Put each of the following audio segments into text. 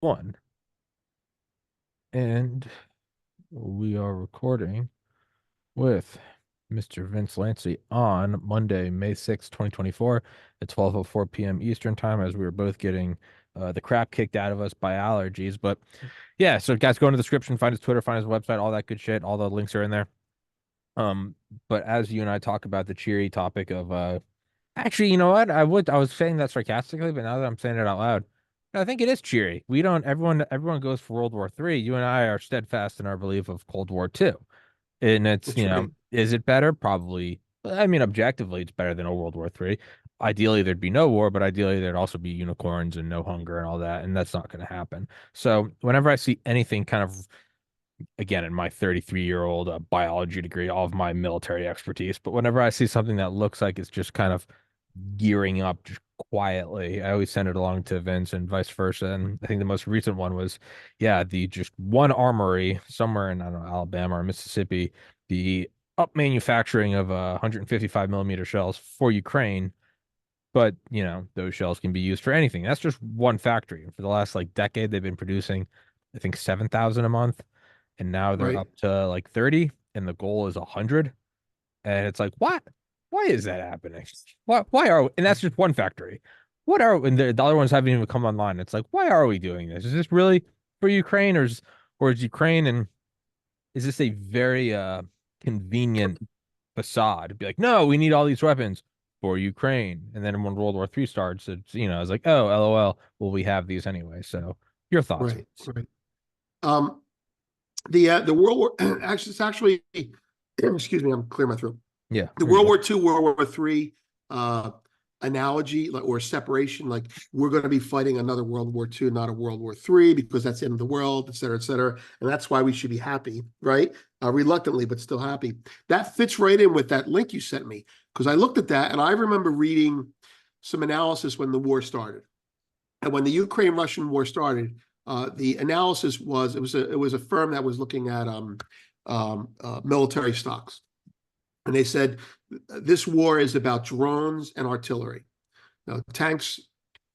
1. And we are recording with Mr. Vince Lanci on Monday, May 6th, 2024 at 12:04 p.m. Eastern time as we were both getting the crap kicked out of us by allergies. But yeah, so guys, go in the description, find his Twitter, find his website, all that good shit. All the links are in there. Um, but as you and I talk about the cheery topic of actually, you know what? I was saying that sarcastically, but now that I'm saying it out loud, I think it is cheery. We don't everyone goes for World War III. You and I are steadfast in our belief of Cold War II. And it's, That's right. is it better? Probably. I mean, objectively, it's better than a World War III. Ideally, there'd be no war, but ideally, there'd also be unicorns and no hunger and all that. And that's not going to happen. So, whenever I see anything kind of, again, in my 33-year-old biology degree, all of my military expertise, but whenever I see something that looks like it's just kind of gearing up just quietly, I always send it along to Vince and vice versa. And I think the most recent one was, yeah, the just one armory somewhere in, I don't know, Alabama or Mississippi, the up manufacturing of 155 millimeter shells for Ukraine. But, those shells can be used for anything. That's just one factory. And for the last like decade, they've been producing, I think, 7,000 a month. And now they're Right. up to like 30, and the goal is 100. And it's like, what? Why is that happening? Why are we, and that's just one factory. What are, and the other ones haven't even come online. It's like, why are we doing this? Is this really for Ukraine, or is Ukraine, and is this a very convenient facade to be like, no, we need all these weapons for Ukraine. And then when World War III starts, it's like, oh, LOL, well, we have these anyway. So your thoughts? Right. Right. Um, the World War actually it's actually excuse me, I'm clearing my throat. Yeah, The you're World good. War II, World War III analogy, like, or separation, like we're going to be fighting another World War II, not a World War III, because that's the end of the world, et cetera, et cetera. And that's why we should be happy, right? Reluctantly, but still happy. That fits right in with that link you sent me, because I looked at that and I remember reading some analysis when the war started. And when the Ukraine-Russian war started, the analysis was it was a firm that was looking at military stocks, and they said this war is about drones and artillery. Now, tanks,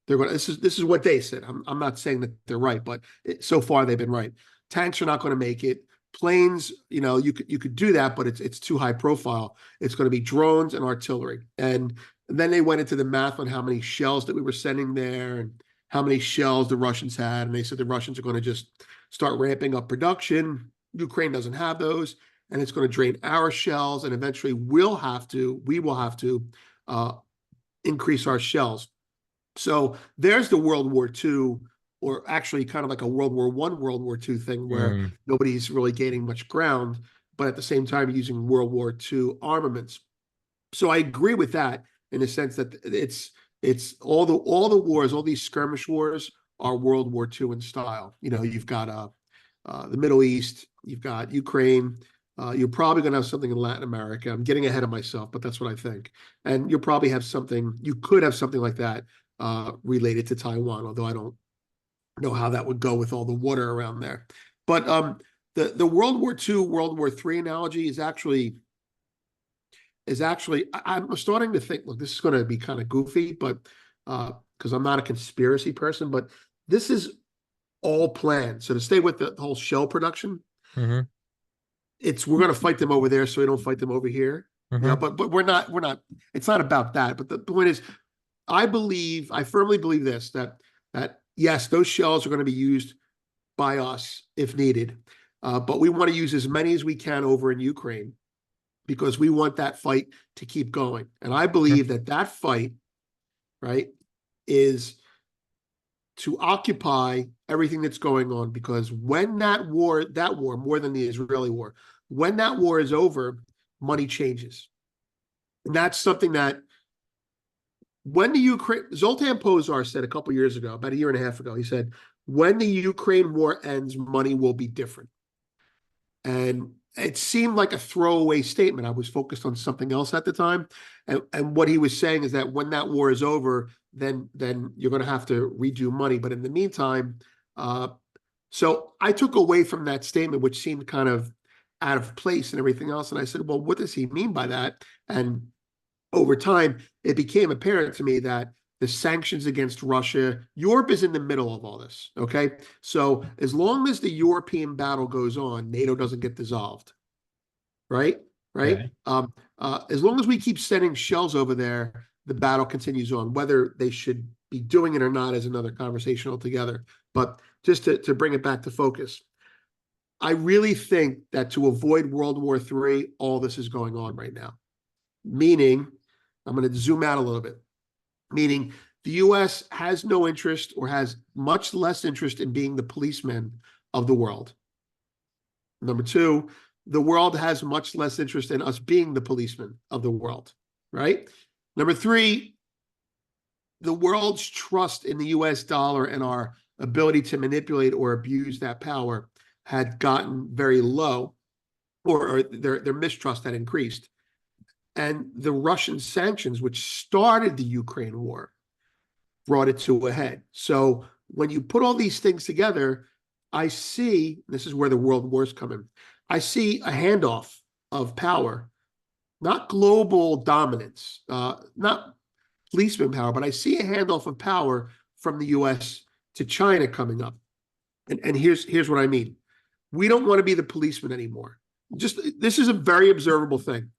they're going. This is what they said. I'm not saying that they're right, but so far they've been right. Tanks are not going to make it. Planes, you could do that, but it's too high profile. It's going to be drones and artillery. And then they went into the math on how many shells that we were sending there and how many shells the Russians had. And they said the Russians are going to just start ramping up production. Ukraine doesn't have those, and it's going to drain our shells. And eventually, we will have to uh, increase our shells. So there's the World War II, or actually kind of like a World War I, World War II thing where Mm, nobody's really gaining much ground, but at the same time using World War II armaments. So I agree with that in the sense that it's all the wars, all these skirmish wars are World War II in style. You've got the Middle East, you've got Ukraine. You're probably going to have something in Latin America. I'm getting ahead of myself, but that's what I think. And you'll probably have something. You could have something like that related to Taiwan, although I don't know how that would go with all the water around there. But the World War II, World War III analogy is actually I'm starting to think, look, this is going to be kind of goofy, but because I'm not a conspiracy person, but this is all planned. So to stay with the whole shell production, hmm we're going to fight them over there, so we don't fight them over here. hmm But we're not. It's not about that. But the point is, I firmly believe this that yes, those shells are going to be used by us if needed, but we want to use as many as we can over in Ukraine because we want that fight to keep going. And I believe that fight, right, is to occupy everything that's going on, because when that war more than the Israeli war, when that war is over, money changes. And that's something that when the Ukraine Zoltan Pozar said a couple years ago, about a year and a half ago, he said, when the Ukraine war ends, money will be different. And it seemed like a throwaway statement. I was focused on something else at the time. And what he was saying is that when that war is over, then you're going to have to redo money. But in the meantime, uh, so I took away from that statement, which seemed kind of out of place and everything else. And I said, well, what does he mean by that? And over time, it became apparent to me that the sanctions against Russia. Europe is in the middle of all this. Okay. So as long as the European battle goes on, NATO doesn't get dissolved. Right. Right. Okay. As long as we keep sending shells over there, the battle continues on. Whether they should be doing it or not is another conversation altogether. But just to bring it back to focus, I really think that to avoid World War III, all this is going on right now. Meaning, I'm going to zoom out a little bit, meaning the US has no interest or has much less interest in being the policeman of the world. Number two, the world has much less interest in us being the policeman of the world, right? Number three, the world's trust in the US dollar and our ability to manipulate or abuse that power had gotten very low, or their mistrust had increased. And the Russian sanctions, which started the Ukraine war, brought it to a head. So when you put all these things together, I see, this is where the world wars come in, I see a handoff of power, not global dominance, not policeman power, but I see a handoff of power from the US to China coming up. And here's what I mean. We don't want to be the policeman anymore. This is a very observable thing.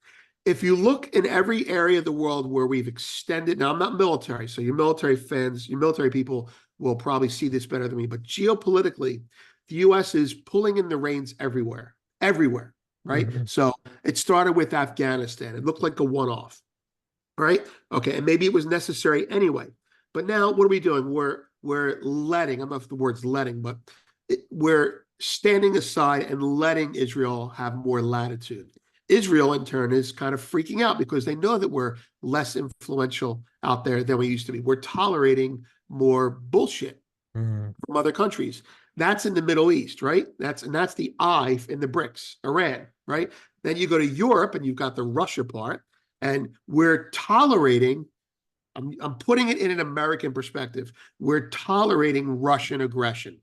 If you look in every area of the world where we've extended, now I'm not military, so your military fans, your military people will probably see this better than me, but geopolitically, the US is pulling in the reins everywhere, right? Mm-hmm. So it started with Afghanistan. It looked like a one-off, right? Okay, and maybe it was necessary anyway. But now what are we doing? We're letting, I don't know if the word's letting, but we're standing aside and letting Israel have more latitude. Israel, in turn, is kind of freaking out because they know that we're less influential out there than we used to be. We're tolerating more bullshit from other countries. That's in the Middle East, right? That's the I in the BRICS, Iran, right? Then you go to Europe and you've got the Russia part, and we're tolerating. I'm putting it in an American perspective. We're tolerating Russian aggression,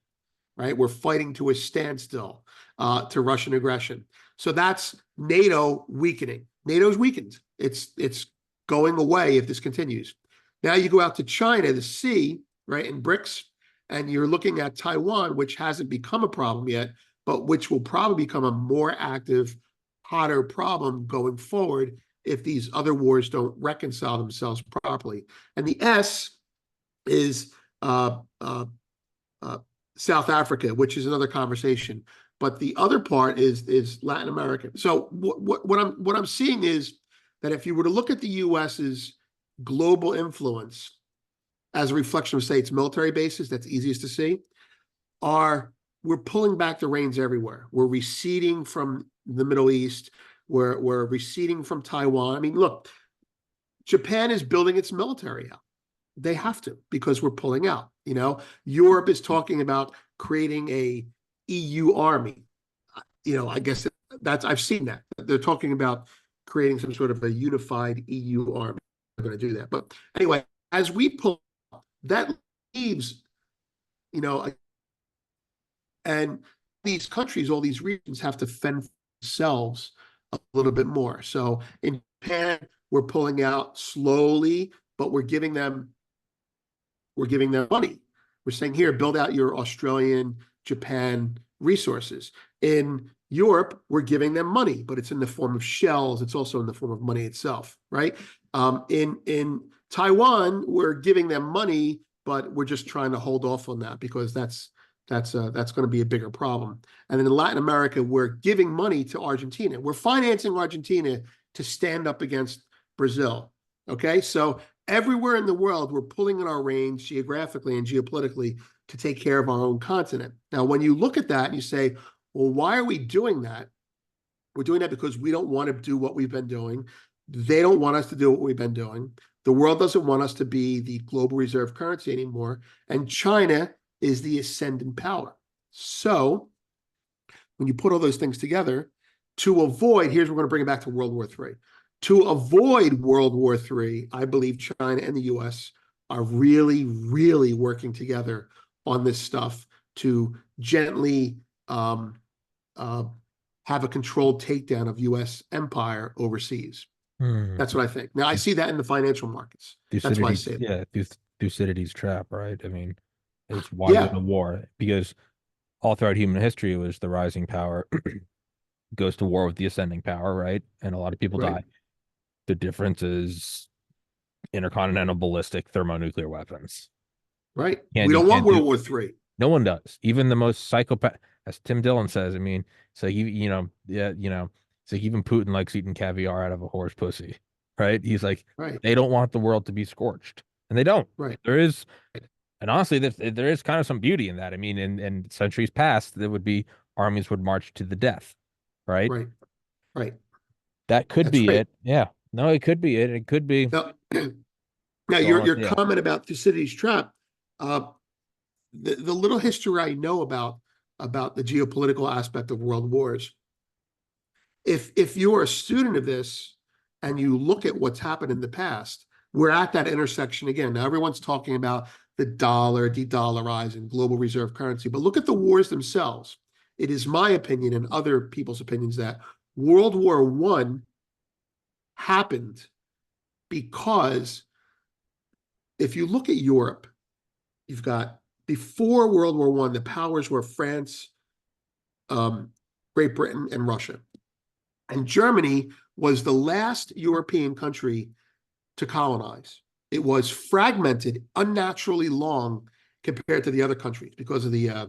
right? We're fighting to a standstill to Russian aggression. So that's NATO weakening. NATO's weakened. It's going away if this continues. Now you go out to China, the C, right, in BRICS, and you're looking at Taiwan, which hasn't become a problem yet, but which will probably become a more active, hotter problem going forward if these other wars don't reconcile themselves properly. And the S is South Africa, which is another conversation. But the other part is Latin America. So what I'm seeing is that if you were to look at the US's global influence as a reflection of, say, its military bases, that's easiest to see, we're pulling back the reins everywhere. We're receding from the Middle East. We're receding from Taiwan. I mean, look, Japan is building its military out. They have to, because we're pulling out. You know, Europe is talking about creating a EU army. You know, I guess I've seen that. They're talking about creating some sort of a unified EU army. They're going to do that. But anyway, as we pull, that leaves, you know, and these countries, all these regions have to fend for themselves a little bit more. So in Japan, we're pulling out slowly, but we're giving them money. We're saying, here, build out your Australian, Japan resources. In Europe, we're giving them money, but it's in the form of shells. It's also in the form of money itself, right? In Taiwan, we're giving them money, but we're just trying to hold off on that because that's going to be a bigger problem. And then in Latin America, we're giving money to Argentina. We're financing Argentina to stand up against Brazil. Okay, so everywhere in the world, we're pulling in our reins geographically and geopolitically to take care of our own continent. Now, when you look at that and you say, well, why are we doing that? We're doing that because we don't want to do what we've been doing. They don't want us to do what we've been doing. The world doesn't want us to be the global reserve currency anymore. And China is the ascendant power. So when you put all those things together, to avoid, here's, we're going to bring it back to World War III. To avoid World War III, I believe China and the US are really, really working together on this stuff to gently have a controlled takedown of US empire overseas. That's what I think. Now, I see that in the financial markets. That's why I say it. Yeah, Thucydides' trap, right? I mean, it's why go Yeah, to war? Because all throughout human history, it was the rising power goes to war with the ascending power, right? And a lot of people right, die. The difference is intercontinental ballistic thermonuclear weapons. right. And We you don't want can't do World War III. no one does. Even the most psychopath, as Tim Dillon says, I mean, it's like yeah, it's like even Putin likes eating caviar out of a horse pussy, right? He's like, Right, they don't want the world to be scorched. And they don't. right, There is, and honestly, there is kind of some beauty in that. I mean, in centuries past, there would be armies would march to the death, right? right, right. That could That's be right. it. Yeah. No, it could be it. It could be Now, now going with, your yeah. comment about Thucydides' trap, uh, the little history I know about the geopolitical aspect of world wars, if you're a student of this and you look at what's happened in the past, we're at that intersection again. Now everyone's talking about the dollar de-dollarizing global reserve currency, but look at the wars themselves. It is my opinion and other people's opinions that World War One happened because if you look at Europe, you've got before World War One, the powers were France, um, Great Britain, and Russia. And Germany was the last European country to colonize. It was fragmented, unnaturally long compared to the other countries because of the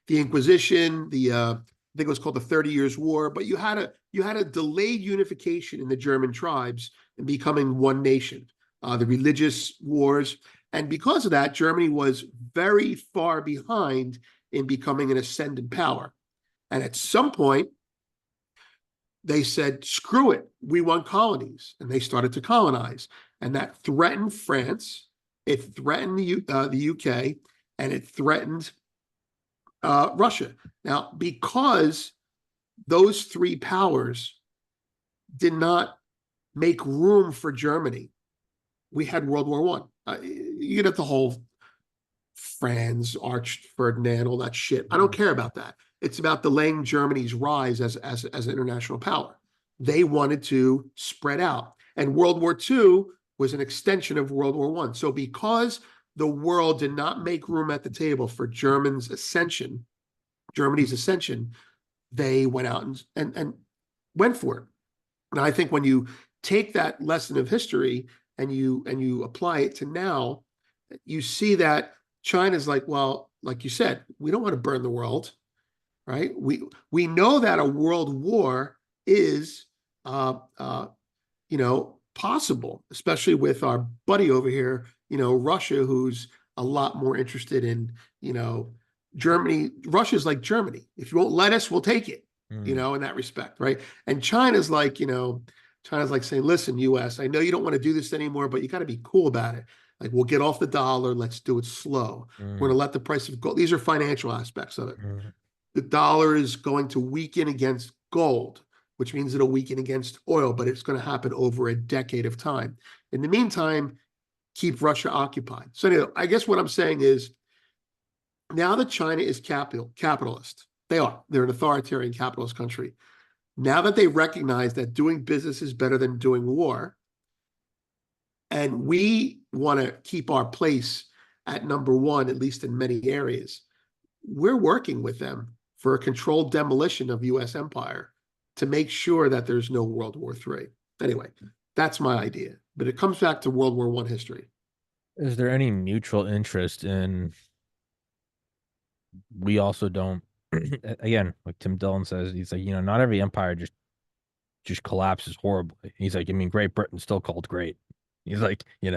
Inquisition, I think it was called the 30 Years' War. But you had a delayed unification in the German tribes and becoming one nation. The religious wars, and because of that, Germany was very far behind in becoming an ascendant power. And at some point, they said, screw it, we want colonies. And they started to colonize. And that threatened France, it threatened the UK, and it threatened Russia. Now, because those three powers did not make room for Germany, we had World War One. You get at the whole Franz, Arch Ferdinand, all that shit. I don't care about that. It's about delaying Germany's rise as an international power. They wanted to spread out. And World War II was an extension of World War One. So because the world did not make room at the table for Germany's ascension, they went out and went for it. And I think when you take that lesson of history and you apply it to now, you see that China's like, well, like you said, we don't want to burn the world, right? We know that a world war is, uh, uh, possible, especially with our buddy over here, Russia, who's a lot more interested in, Germany. Russia's like Germany. If you won't let us, we'll take it, Mm, in that respect, right? And China's like saying, listen, US, I know you don't want to do this anymore, but you got to be cool about it. Like, we'll get off the dollar. Let's do it slow. We're mm, going to let the price of gold. These are financial aspects of it. mm, The dollar is going to weaken against gold, which means it'll weaken against oil, but it's going to happen over a decade of time. In the meantime, keep Russia occupied. So anyway, I guess what I'm saying is now that China is capitalist, they're an authoritarian capitalist country. Now that they recognize that doing business is better than doing war, and we want to keep our place at number one, at least in many areas, we're working with them for a controlled demolition of U.S. empire to make sure that there's no World War III. Anyway, that's my idea. But it comes back to World War One history. Is there any mutual interest in we also don't again, like Tim Dillon says, he's like, not every empire just collapses horribly. He's like, I mean, Great Britain's still called great. He's like, they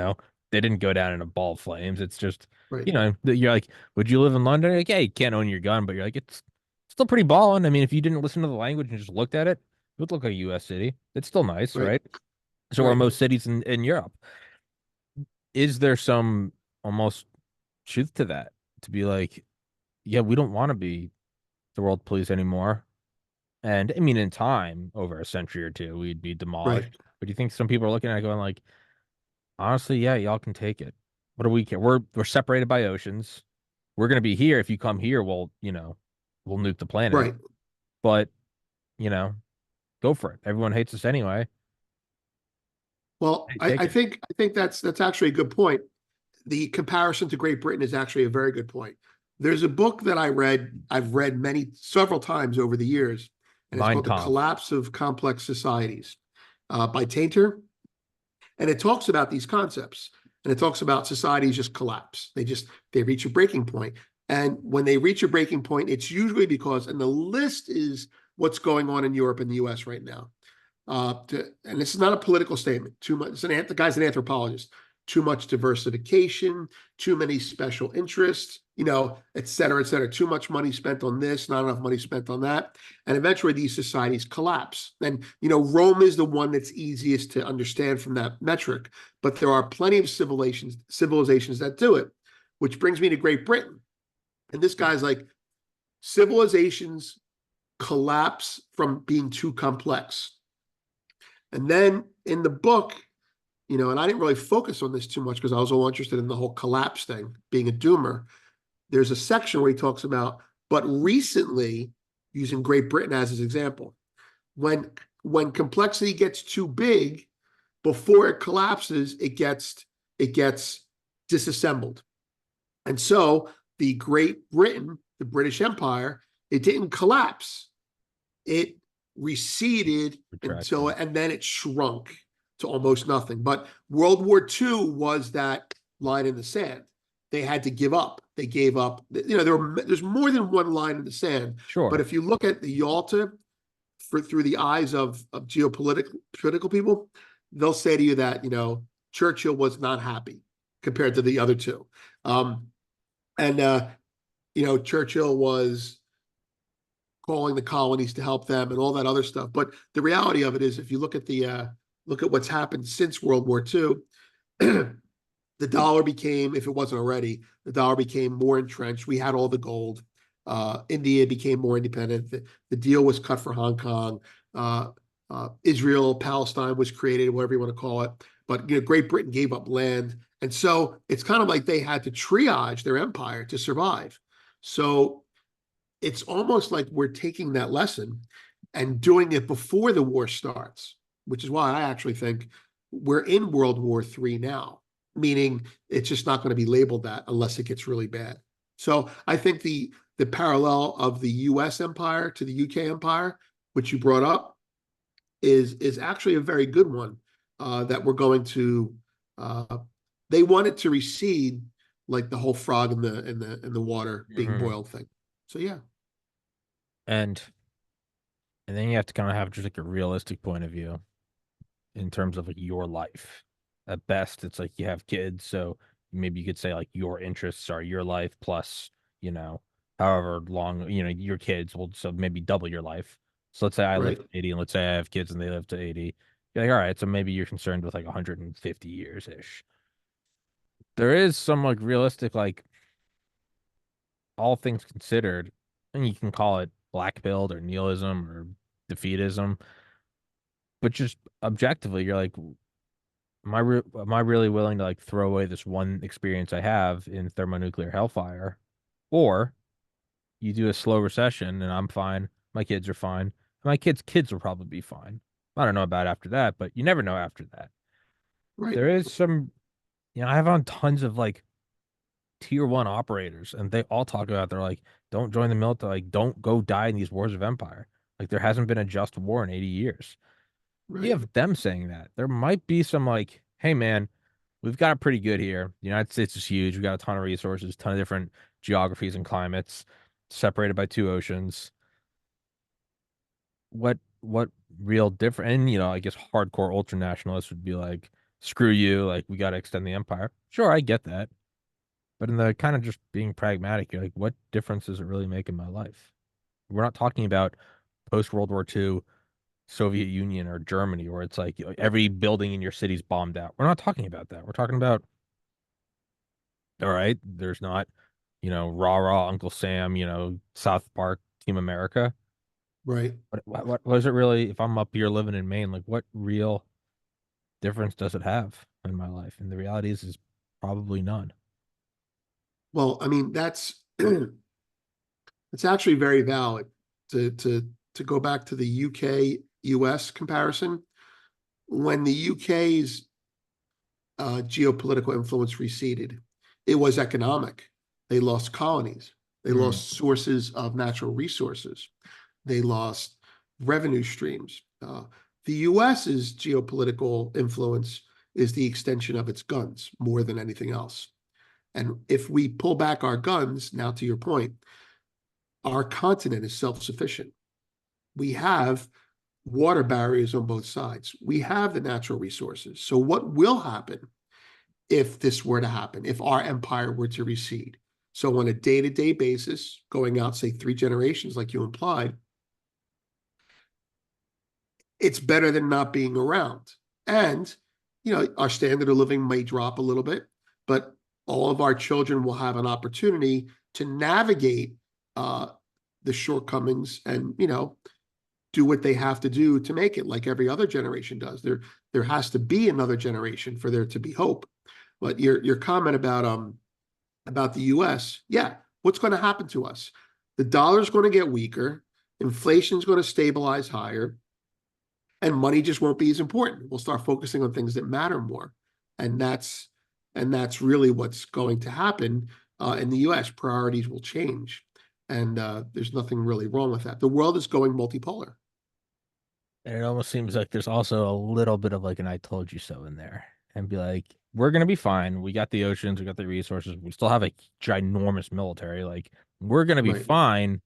didn't go down in a ball of flames. It's just, Right, you're like, would you live in London? Like, yeah, you can't own your gun, but you're like, it's still pretty ballin'. I mean, if you didn't listen to the language and just looked at it, it would look like a US city. It's still nice, right, right? So are right. most cities in Europe. Is there some almost truth to that? To be like, yeah, we don't want to be the world police anymore. And I mean, in time, over a century or two, we'd be Right. demolished. But do you think some people are looking at it going like, honestly, yeah, y'all can take it. What do we care? We're separated by oceans. We're gonna be here. If you come here, we'll nuke the planet. Right. But, you know, go for it. Everyone hates us anyway. Well, Hey, I, take I it. think I think that's actually a good point. the comparison to Great Britain is actually a very good point. There's a book that I've read several times over the years, and it's Mein called The Kampf. Collapse of Complex Societies by Tainter. And it talks about these concepts, and it talks about societies just collapse. They reach a breaking point. And when they reach a breaking point, it's usually because, and the list is what's going on in Europe and the US right now. And this is not a political statement. Too much. The guy's an anthropologist. Too much diversification, too many special interests, et cetera, et cetera. Too much money spent on this, not enough money spent on that. And eventually these societies collapse. And, Rome is the one that's easiest to understand from that metric. But there are plenty of civilizations that do it, which brings me to Great Britain. And this guy's like, civilizations collapse from being too complex. And then in the book, and I didn't really focus on this too much because I was all interested in the whole collapse thing, being a doomer. There's a section where he talks about, but recently, using Great Britain as his example, when complexity gets too big, before it collapses, it gets disassembled. And so the Great Britain, the British Empire, it didn't collapse. It receded and then it shrunk to almost nothing. But World War II was that line in the sand. They had to give up. They gave up. There's more than one line in the sand. Sure. But if you look at the Yalta through the eyes of geopolitical people, they'll say to you that, Churchill was not happy compared to the other two. Churchill was calling the colonies to help them and all that other stuff. But the reality of it is, if you look at what's happened since World War II, the dollar became, if it wasn't already, the dollar became more entrenched. We had all the gold. India became more independent. The deal was cut for Hong Kong. Israel, Palestine was created, whatever you want to call it. But Great Britain gave up land. And so it's kind of like they had to triage their empire to survive. So it's almost like we're taking that lesson and doing it before the war starts, which is why I actually think we're in World War III now, meaning it's just not going to be labeled that unless it gets really bad. So I think the parallel of the US empire to the UK empire, which you brought up, is actually a very good one, that we're going to, they want it to recede, like the whole frog in the water being boiled thing. So yeah. And then you have to kind of have just like a realistic point of view in terms of like your life. At best, it's like you have kids, so maybe you could say like your interests are your life plus, however long, your kids will, so maybe double your life. So let's say I live to 80 and let's say I have kids and they live to 80. You're like, all right, so maybe you're concerned with like 150 years ish. There is some like realistic, like all things considered, and you can call it black pilled or nihilism or defeatism, but just objectively, you're like, am I really willing to like throw away this one experience I have in thermonuclear hellfire? Or you do a slow recession and I'm fine, my kids are fine, my kids will probably be fine. I don't know about after that, but you never know after that. Right. There is some, I have on tons of like tier one operators, and they all talk about they're like, don't join the military, like don't go die in these wars of empire. Like there hasn't been a just war in 80 years. You Right. have them saying that. There might be some like, hey man, we've got it pretty good here. The United States is huge. We've got a ton of resources, ton of different geographies and climates, separated by two oceans. What real different? And I guess hardcore ultra nationalists would be like, screw you, like we got to extend the empire. Sure, I get that. But in the kind of just being pragmatic, you're like, what difference does it really make in my life? We're not talking about post World War II Soviet Union or Germany, where it's like every building in your city's bombed out. We're not talking about that. We're talking about, all right, there's not, rah rah Uncle Sam, South Park, Team America. Right. What is it really? If I'm up here living in Maine, like what real difference does it have in my life? And the reality is probably none. Well, I mean, that's it's actually very valid to go back to the UK US comparison. When the UK's geopolitical influence receded, It was economic. They lost colonies. They Mm. lost sources of natural resources. They lost revenue streams. The US's geopolitical influence is the extension of its guns more than anything else. And if we pull back our guns, now to your point, our continent is self-sufficient. We have water barriers on both sides. We have the natural resources. So what will happen if this were to happen, if our empire were to recede? So on a day-to-day basis, going out, say, 3 generations, like you implied, it's better than not being around. And, our standard of living may drop a little bit, but all of our children will have an opportunity to navigate the shortcomings and, do what they have to do to make it, like every other generation does. There has to be another generation for there to be hope. But your comment about the US, yeah, what's going to happen to us? The dollar's going to get weaker, inflation's going to stabilize higher, and money just won't be as important. We'll start focusing on things that matter more. And that's really what's going to happen in the US. Priorities will change. And there's nothing really wrong with that. The world is going multipolar. And it almost seems like there's also a little bit of like an I told you so in there. And be like, we're gonna be fine. We got the oceans, we got the resources, we still have a ginormous military. Like, we're gonna be Right. fine.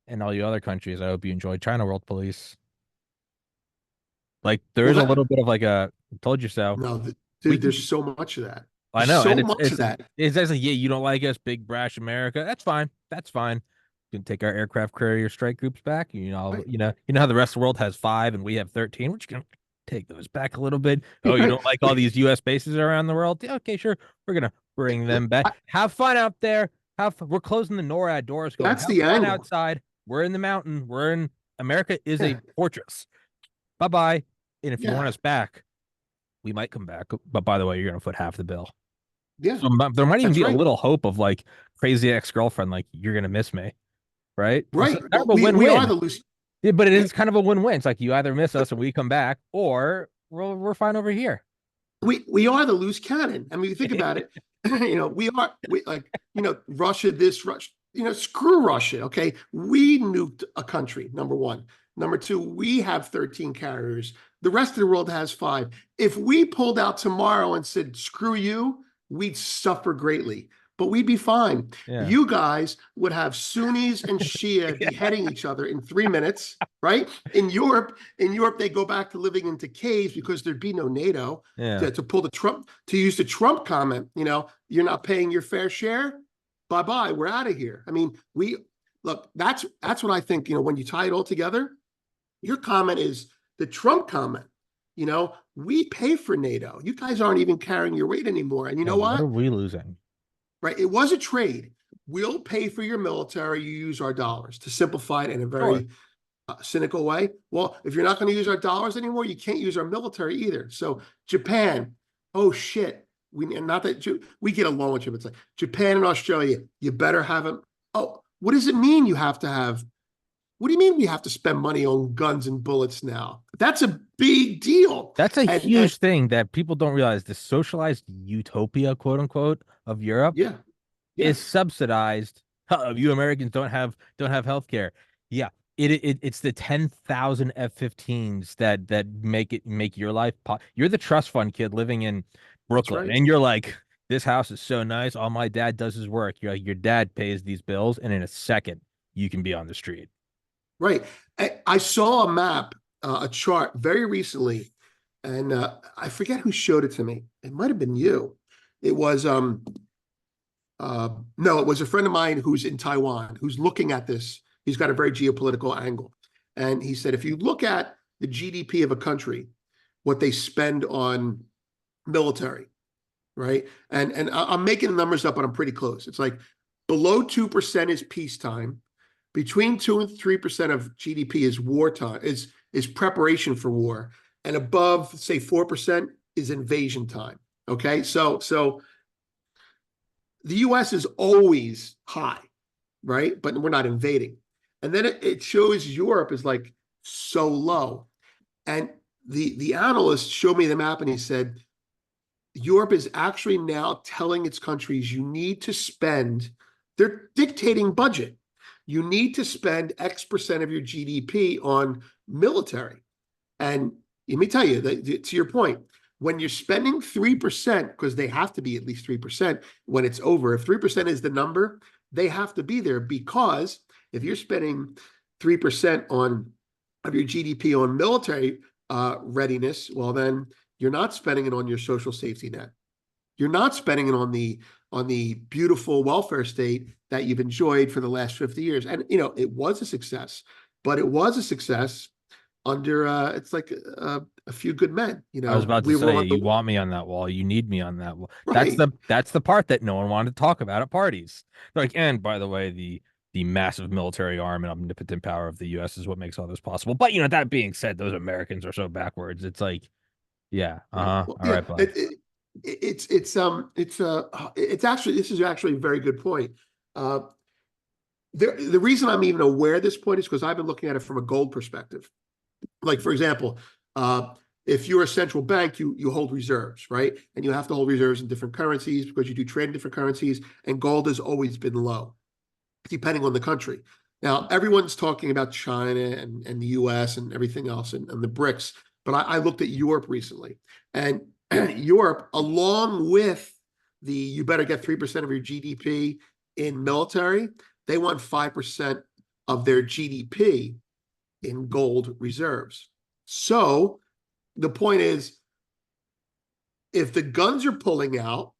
And all you other countries, I hope you enjoy China World Police. Like, there Well, is a little bit of like a told you so. no, We dude, can there's so much of that. I There's know, and so it's much of it's that. it's actually, yeah, you don't like us, big brash America. That's fine. That's fine. You can take our aircraft carrier strike groups back. Right. You know how the rest of the world has 5 and we have 13. We're just gonna take those back a little bit. Oh, you don't like all these U.S. bases around the world? Yeah, okay, sure. We're gonna bring them back. Have fun out there. We're closing the NORAD doors. Going, That's have the fun angle. outside. We're in the mountain. We're in America is a Yeah. fortress. Bye bye. And if you want Yeah. us back, we might come back. But by the way, you're gonna foot half the bill. Yeah. So there might even That's be a right. little hope of like crazy ex-girlfriend, like you're gonna miss me, right? It's Right. kind Well, of a we are win-win. the loose. Yeah, but it is kind of a win-win. It's like you either miss us and we come back, or we're fine over here. We are the loose cannon. I mean, you think about it, we like, Russia, this Russia, screw Russia. Okay. We nuked a country, number one. Number two, we have 13 carriers. The rest of the world has 5. If we pulled out tomorrow and said, screw you, we'd suffer greatly, but we'd be fine. Yeah. You guys would have Sunnis and Shia beheading each other in 3 minutes, right? In Europe, they go back to living into caves because there'd be no NATO Yeah. to use the Trump comment, you're not paying your fair share. Bye bye. We're out of here. I mean, that's what I think, when you tie it all together, your comment is the Trump comment. We pay for NATO. You guys aren't even carrying your weight anymore. And you Yeah. know What are what? we losing? Right? It was a trade. We'll pay for your military. You use our dollars, to simplify it in a Sure. very cynical way. Well, if you're not going to use our dollars anymore, you can't use our military either. So Japan, oh shit, not that we get along with Japan. It's like Japan and Australia, you better have them. Oh, what does it mean you have to have? What do you mean we have to spend money on guns and bullets now? That's a big deal. That's a And huge thing that people don't realize. The socialized utopia, quote unquote, of Europe yeah, yeah, is subsidized. You Americans don't have health care. Yeah, it's the 10,000 F-15s that make your life. You're the trust fund kid living in that's Brooklyn, right. and you're like, this house is so nice. All my dad does is work. You're like, your dad pays these bills, and in a second, you can be on the street. Right. I saw a map, a chart very recently, and I forget who showed it to me. It might have been you. It was no, it was a friend of mine who's in Taiwan who's looking at this. He's got a very geopolitical angle, and he said if you look at the GDP of a country, what they spend on military, right? And I'm making the numbers up, but I'm pretty close. It's like below 2% is peacetime. Between 2 and 3% of GDP is wartime, is preparation for war, and above, say, 4% is invasion time. Okay, so the U.S. is always high, right? But we're not invading. And then it shows Europe is like so low. And the analyst showed me the map and he said, Europe is actually now telling its countries you need to spend, they're dictating budget. You need to spend X% of your GDP on military. And let me tell you, to your point, when you're spending 3%, because they have to be at least 3% when it's over, if 3% is the number, they have to be there, because if you're spending 3% of your GDP on military readiness, well, then you're not spending it on your social safety net. You're not spending it on the beautiful welfare state that you've enjoyed for the last 50 years. And it was a success, but it was a success under it's like a few good men. I was about to We were say, on the you want me on that wall. You need me on that wall. That's right. the part that no one wanted to talk about at parties. Like, and by the way, the massive military arm and omnipotent power of the U.S. is what makes all this possible. But that being said, those Americans are so backwards. It's like, yeah, Yeah, uh-huh. well, All yeah. right, bud. It's actually, this is actually a very good point. Uh, the reason I'm even aware of this point is because I've been looking at it from a gold perspective. Like, for example, if you're a central bank, you hold reserves, right? And you have to hold reserves in different currencies because you do trade in different currencies, and gold has always been low, depending on the country. Now, everyone's talking about China and the US and everything else and the BRICS, but I looked at Europe recently, and Europe, along with you better get 3% of your GDP in military, they want 5% of their GDP in gold reserves. So the point is, if the guns are pulling out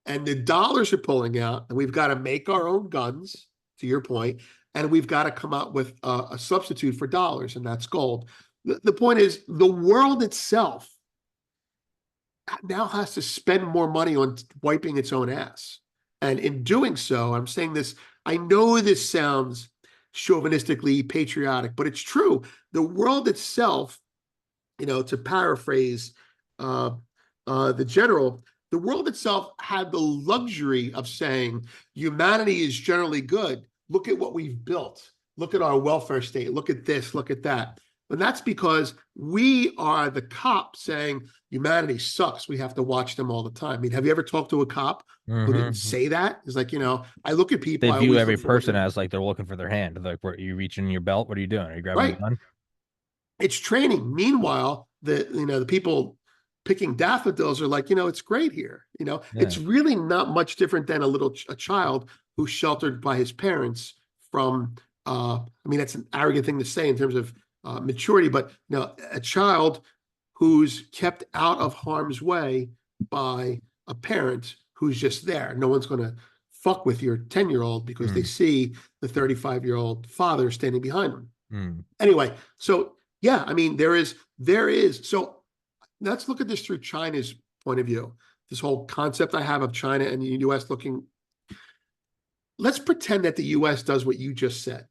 and the dollars are pulling out, and we've got to make our own guns, to your point, and we've got to come up with a substitute for dollars, and that's gold. The point is, the world itself now has to spend more money on wiping its own ass. And in doing so, I'm saying this, I know this sounds chauvinistically patriotic, but it's true. The world itself, to paraphrase the general, the world itself had the luxury of saying humanity is generally good. Look at what we've built. Look at our welfare state. Look at this. Look at that. And that's because we are the cop saying humanity sucks. We have to watch them all the time. I mean, have you ever talked to a cop who didn't Hmm. say that? It's like, I look at They people, I view always every look for what person they're as like they're looking for their hand. Like, where are you reaching in your belt? What are you doing? Are you grabbing a right. gun? It's training. Meanwhile, the people picking daffodils are like, it's great here. Yeah. It's really not much different than a child who's sheltered by his parents from. I mean, that's an arrogant thing to say in terms of maturity, but a child who's kept out of harm's way by a parent who's just there. No one's going to fuck with your 10-year-old because they Mm. see the 35-year-old father standing behind them. Mm. Anyway, so yeah, I mean, there is. So let's look at this through China's point of view. This whole concept I have of China and the US looking, let's pretend that the US does what you just said.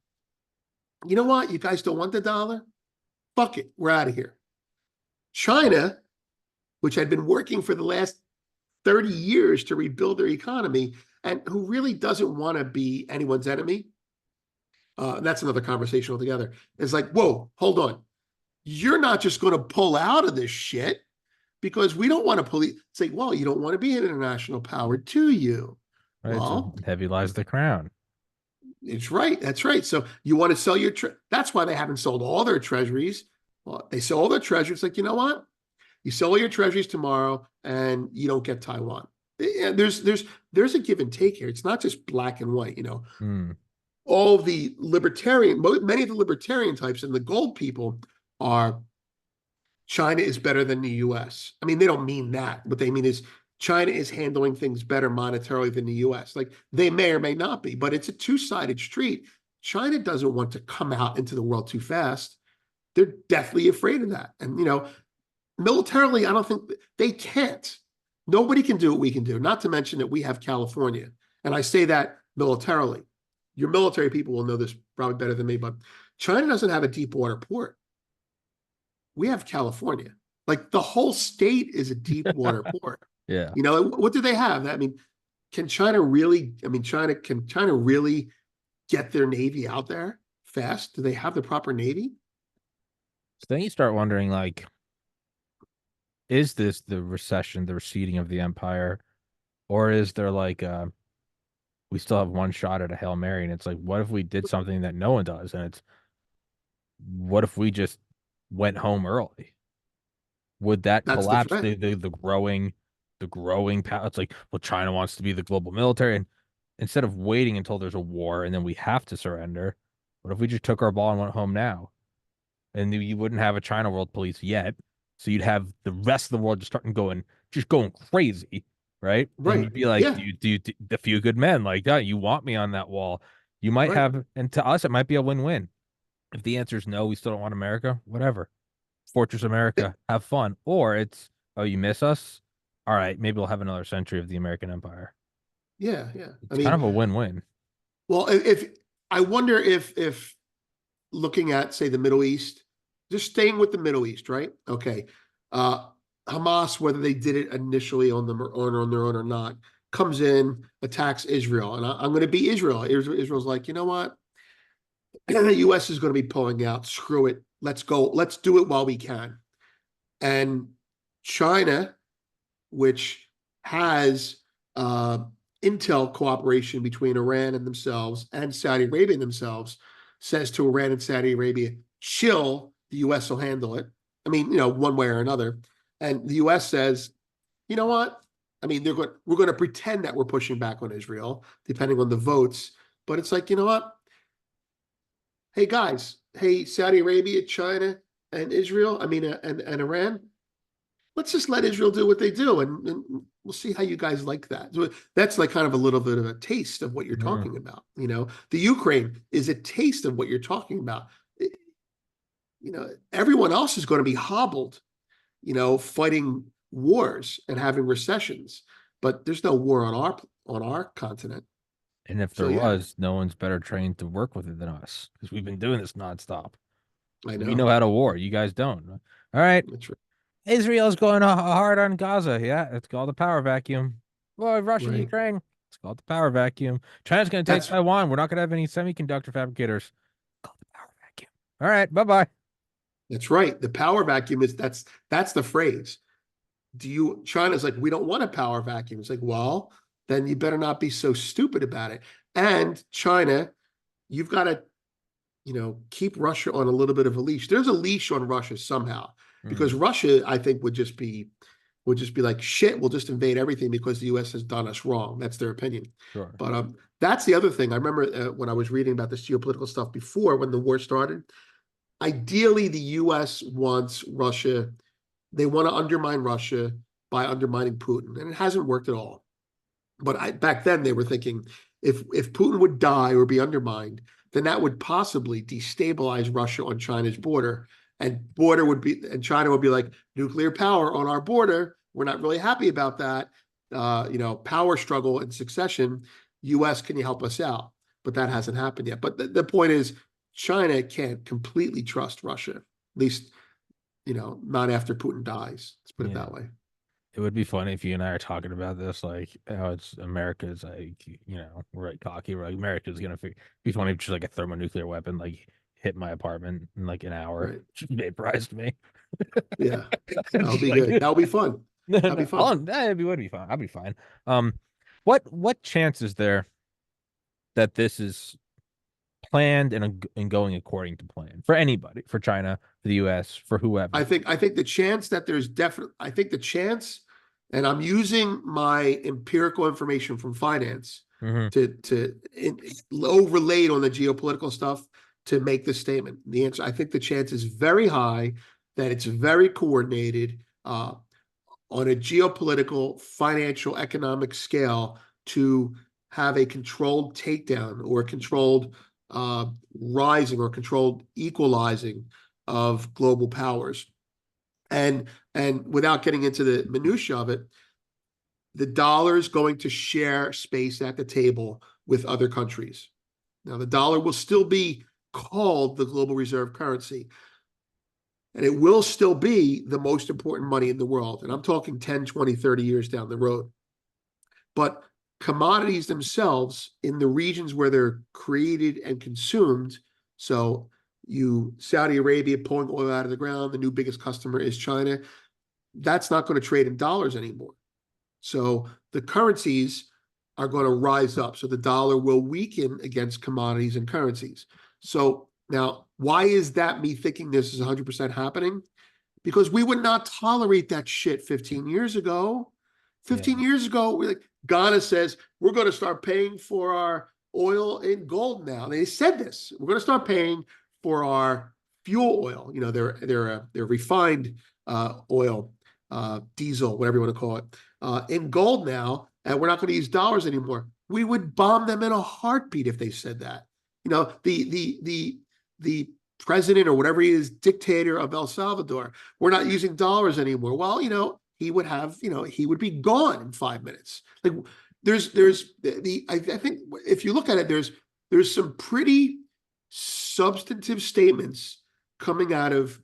You know what? You guys don't want the dollar? Fuck it. We're out of here. China, which had been working for the last 30 years to rebuild their economy and who really doesn't want to be anyone's enemy, that's another conversation altogether. It's like, whoa, hold on. You're not just going to pull out of this shit because we don't want to police. Say, well, you don't want to be an international power, do you? Right. So Well, heavy lies the crown. it's right. That's right. So you want to sell your. That's why they haven't sold all their treasuries. Well, they sell all their treasuries. Like, you know what? You sell all your treasuries tomorrow, and you don't get Taiwan. There's a give and take here. It's not just black and white. Mm. All the many of the libertarian types and the gold people are China is better than the US. I mean, they don't mean that. What they mean is China is handling things better monetarily than the US. Like they may or may not be, but it's a two-sided street. China doesn't want to come out into the world too fast. They're deathly afraid of that. And, militarily, I don't think they can't. Nobody can do what we can do, not to mention that we have California. And I say that militarily. Your military people will know this probably better than me, but China doesn't have a deep water port. We have California. Like the whole state is a deep water port. Yeah. What do they have? I mean, can China really? I mean, can China really get their navy out there fast? Do they have the proper navy? So then you start wondering, like, is this the recession, the receding of the empire, or is there like we still have one shot at a Hail Mary, and it's like, what if we did something that no one does, and it's what if we just went home early? Would that That's the collapse threat. the growing power? It's like, well, China wants to be the global military, and instead of waiting until there's a war and then we have to surrender, what if we just took our ball and went home now? And you wouldn't have a China world police yet, so you'd have the rest of the world just going crazy, right? And Right. you'd be like, Yeah. do the few good men like that? You want me on that wall? You might Right. have, and to us, it might be a win-win. If the answer is no, we still don't want America, whatever. Fortress America, have fun. Or it's, oh, you miss us? All right, maybe we'll have another century of the American Empire. Yeah. Yeah. I It's kind mean, of a win-win. well, if I wonder if looking at, say, the Middle East, just staying with the Middle East, right? Okay. Uh, Hamas, whether they did it initially on them or on their own or not, comes in, attacks Israel, and I'm going to be Israel. Israel's like, you know what? The U.S. is going to be pulling out. Screw it. Let's go. Let's do it while we can. And China, which has uh, intel cooperation between Iran and themselves and Saudi Arabia themselves, says to Iran and Saudi Arabia, chill, the U.S. will handle it. I mean, one way or another. And the U.S. says, you know what? I mean, we're going to pretend that we're pushing back on Israel, depending on the votes. But it's like, you know what? Hey, guys, hey, Saudi Arabia, China, and Israel, I mean, and Iran, let's just let Israel do what they do, and we'll see how you guys like that. So that's like kind of a little bit of a taste of what you're Mm. talking about. The Ukraine is a taste of what you're talking about. Everyone else is going to be hobbled, fighting wars and having recessions, but there's no war on our continent. And if So there yeah, was, no one's better trained to work with it than us because we've been doing this nonstop. I We know know. how to war. You guys don't. All right. That's right. Israel's going hard on Gaza. Yeah, it's called the power vacuum. Boy, Russia and Right. Ukraine. It's called the power vacuum. China's going to take That's Taiwan. We're not going to have any semiconductor fabricators. It's called the power vacuum. All right. Bye bye. that's right. The power vacuum is that's the phrase. China's like, we don't want a power vacuum. It's like, well, then you better not be so stupid about it. And China, you've got to, keep Russia on a little bit of a leash. There's a leash on Russia somehow, because Mm, Russia, I think, would just be like, shit, we'll just invade everything because the US has done us wrong. That's their opinion. sure. But that's the other thing. I remember when I was reading about this geopolitical stuff before, when the war started, ideally the US wants Russia, they want to undermine Russia by undermining Putin, and it hasn't worked at all. But back then they were thinking, if Putin would die or be undermined, then that would possibly destabilize Russia on China's border, and China would be like, nuclear power on our border. We're not really happy about that. Power struggle and succession. U.S., can you help us out? But that hasn't happened yet. But the point is, China can't completely trust Russia, at least not after Putin dies. Let's put it Yeah. that way. It would be funny if you and I are talking about this, like, oh, it's America's like, we're like cocky, we're like America's gonna be funny if just like a thermonuclear weapon like hit my apartment in like an hour, Right. just vaporized me. Yeah. That'll Just be like good. That'll be fun. no, That'll be no, fun. it would be fine. I'll be fine. Um, what chance is there that this is planned and going according to plan for anybody, for China, for the U.S., for I whoever? think I think the chance that there's definitely I think the chance, and I'm using my empirical information from finance Hmm. to overlaid on the geopolitical stuff to make this statement. The answer, I think the chance is very high that it's very coordinated on a geopolitical, financial, economic scale to have a controlled takedown or a controlled rising or controlled equalizing of global powers. And without getting into the minutia of it, the dollar is going to share space at the table with other countries. Now, the dollar will still be called the global reserve currency, and it will still be the most important money in the world. And I'm talking 10, 20, 30 years down the road. But commodities themselves in the regions where they're created and consumed, so Saudi Arabia pulling oil out of the ground, the new biggest customer is China. that's not going to trade in dollars anymore. So the currencies are going to rise up. So the dollar will weaken against commodities and currencies. So now, why is that me thinking this is 100% happening? Because we would not tolerate that shit 15 years ago. Yeah. 15 years ago, like Ghana says, we're going to start paying for our oil in gold now. They said this. We're going to start paying for our fuel oil, their refined oil, diesel, whatever you want to call it, in gold now, and we're not going to use dollars anymore. We would bomb them in a heartbeat if they said that. The president or whatever he is, dictator of El Salvador, we're not using dollars anymore. Well, he would have, he would be gone in 5 minutes. Like I think if you look at it, there's some pretty substantive statements coming out of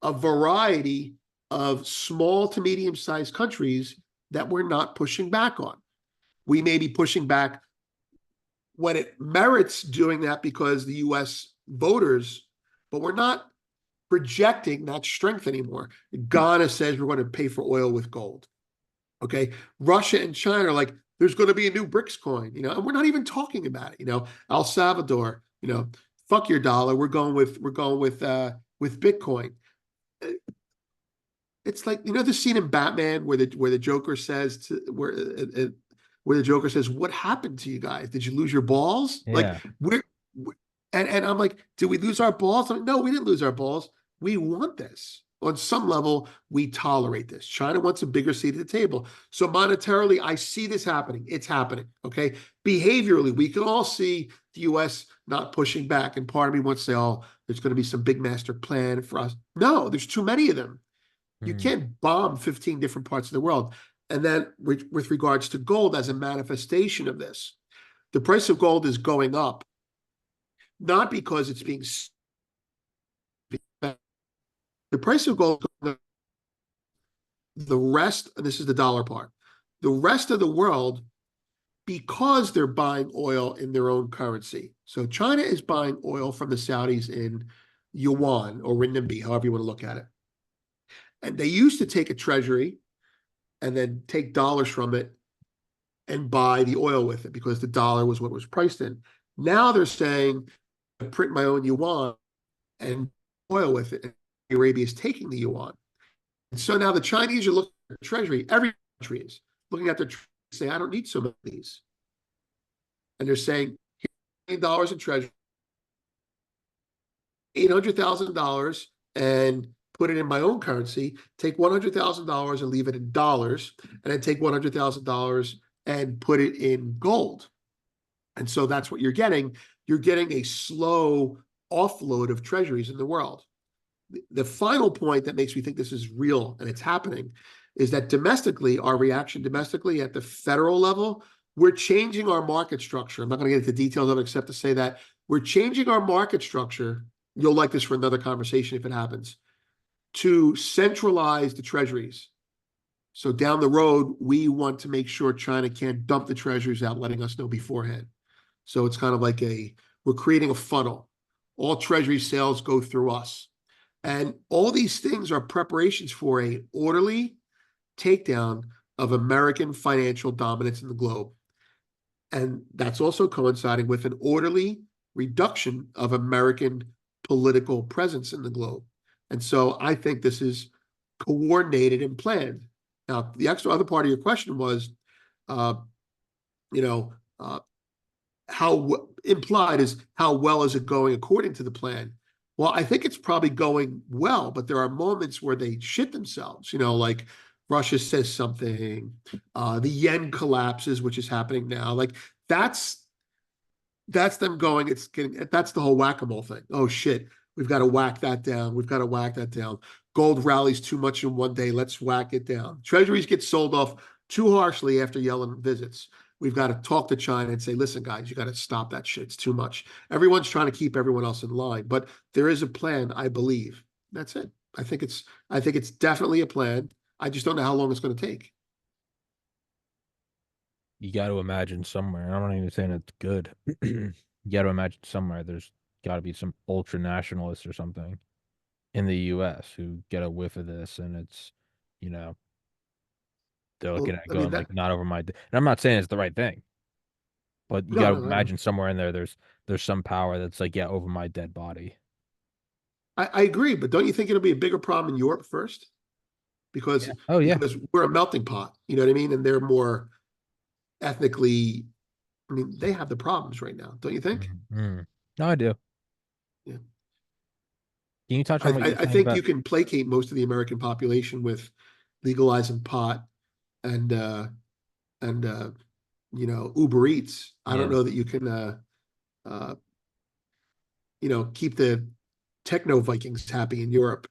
a variety of small to medium sized countries that we're not pushing back on. We may be pushing back when it merits doing that because the US voters, but we're not projecting that strength anymore. Ghana says we're going to pay for oil with gold. Okay. Russia and China are like, there's going to be a new BRICS coin, and we're not even talking about it. El Salvador, fuck your dollar. We're going with Bitcoin. It's like, the scene in Batman where the Joker says where the Joker says, "What happened to you guys? Did you lose your balls?" Like Yeah. and I'm like, did we lose our balls? I'm like, no, we didn't lose our balls. We want this. On some level, we tolerate this. China wants a bigger seat at the table. So monetarily, I see this happening. It's happening. Okay. Behaviorally, we can all see the US not pushing back. And part of me wants to say, oh, there's going to be some big master plan for us. No, there's too many of them. You Mm. can't bomb 15 different parts of the world. And then with regards to gold as a manifestation of this, the price of gold is going up, not because it's being the price of gold, the rest, and this is the dollar part, the rest of the world, because they're buying oil in their own currency. So China is buying oil from the Saudis in yuan or renminbi, however you want to look at it. And they used to take a treasury and then take dollars from it and buy the oil with it because the dollar was what was priced in. Now they're saying, I print my own yuan and oil with it. And Arabia is taking the yuan. And so now the Chinese are looking at the treasury. Every country is looking at their treasury and saying, I don't need so many of these. And they're saying, here's $1 in treasury, $800,000, and put it in my own currency, take $100,000 and leave it in dollars, and then take $100,000 and put it in gold. And so that's what you're getting. You're getting a slow offload of treasuries in the world. The final point that makes me think this is real and it's happening is that domestically, our reaction domestically at the federal level, we're changing our market structure. I'm not going to get into details of it except to say that we're changing our market structure. You'll like this for another conversation if it happens, to centralize the treasuries. So down the road, we want to make sure China can't dump the treasuries out, letting us know beforehand. So it's kind of like we're creating a funnel. All treasury sales go through us. And all these things are preparations for an orderly takedown of American financial dominance in the globe. And that's also coinciding with an orderly reduction of American political presence in the globe. And so I think this is coordinated and planned. Now, the extra other part of your question was, uh, how implied is how well is it going according to the plan? Well, I think it's probably going well, but there are moments where they shit themselves, like Russia says something, the yen collapses, which is happening now. Like that's them going, that's the whole whack-a-mole thing. Oh shit, we've got to whack that down. We've got to whack that down. Gold rallies too much in one day. Let's whack it down. Treasuries get sold off too harshly after Yellen visits. We've got to talk to China and say, listen, guys, you got to stop that shit. It's too much. Everyone's trying to keep everyone else in line, but there is a plan, I believe. That's it. I think it's definitely a plan. I just don't know how long it's going to take. You got to imagine somewhere. I'm not even saying it's good. You got to imagine somewhere there's got to be some ultra nationalists or something in the U.S. who get a whiff of this, and it's you know, they're looking Well, at I mean going that. like not over my. And I'm not saying it's the right thing, but you No, got to no, I know. imagine somewhere in there, there's some power that's like, yeah, over my dead body. I agree, but don't you think it'll be a bigger problem in Europe first? Because Yeah. Oh yeah. we're a melting pot. You know what I mean? And they're more ethnically. I mean, they have the problems right now, don't you think? Mm-hmm. No, I do. Yeah. Can you touch on what you were I saying think about? you can placate most of the American population with legalizing pot and and Uber Eats. I don't Yeah. know that you can uh keep the techno Vikings happy in Europe.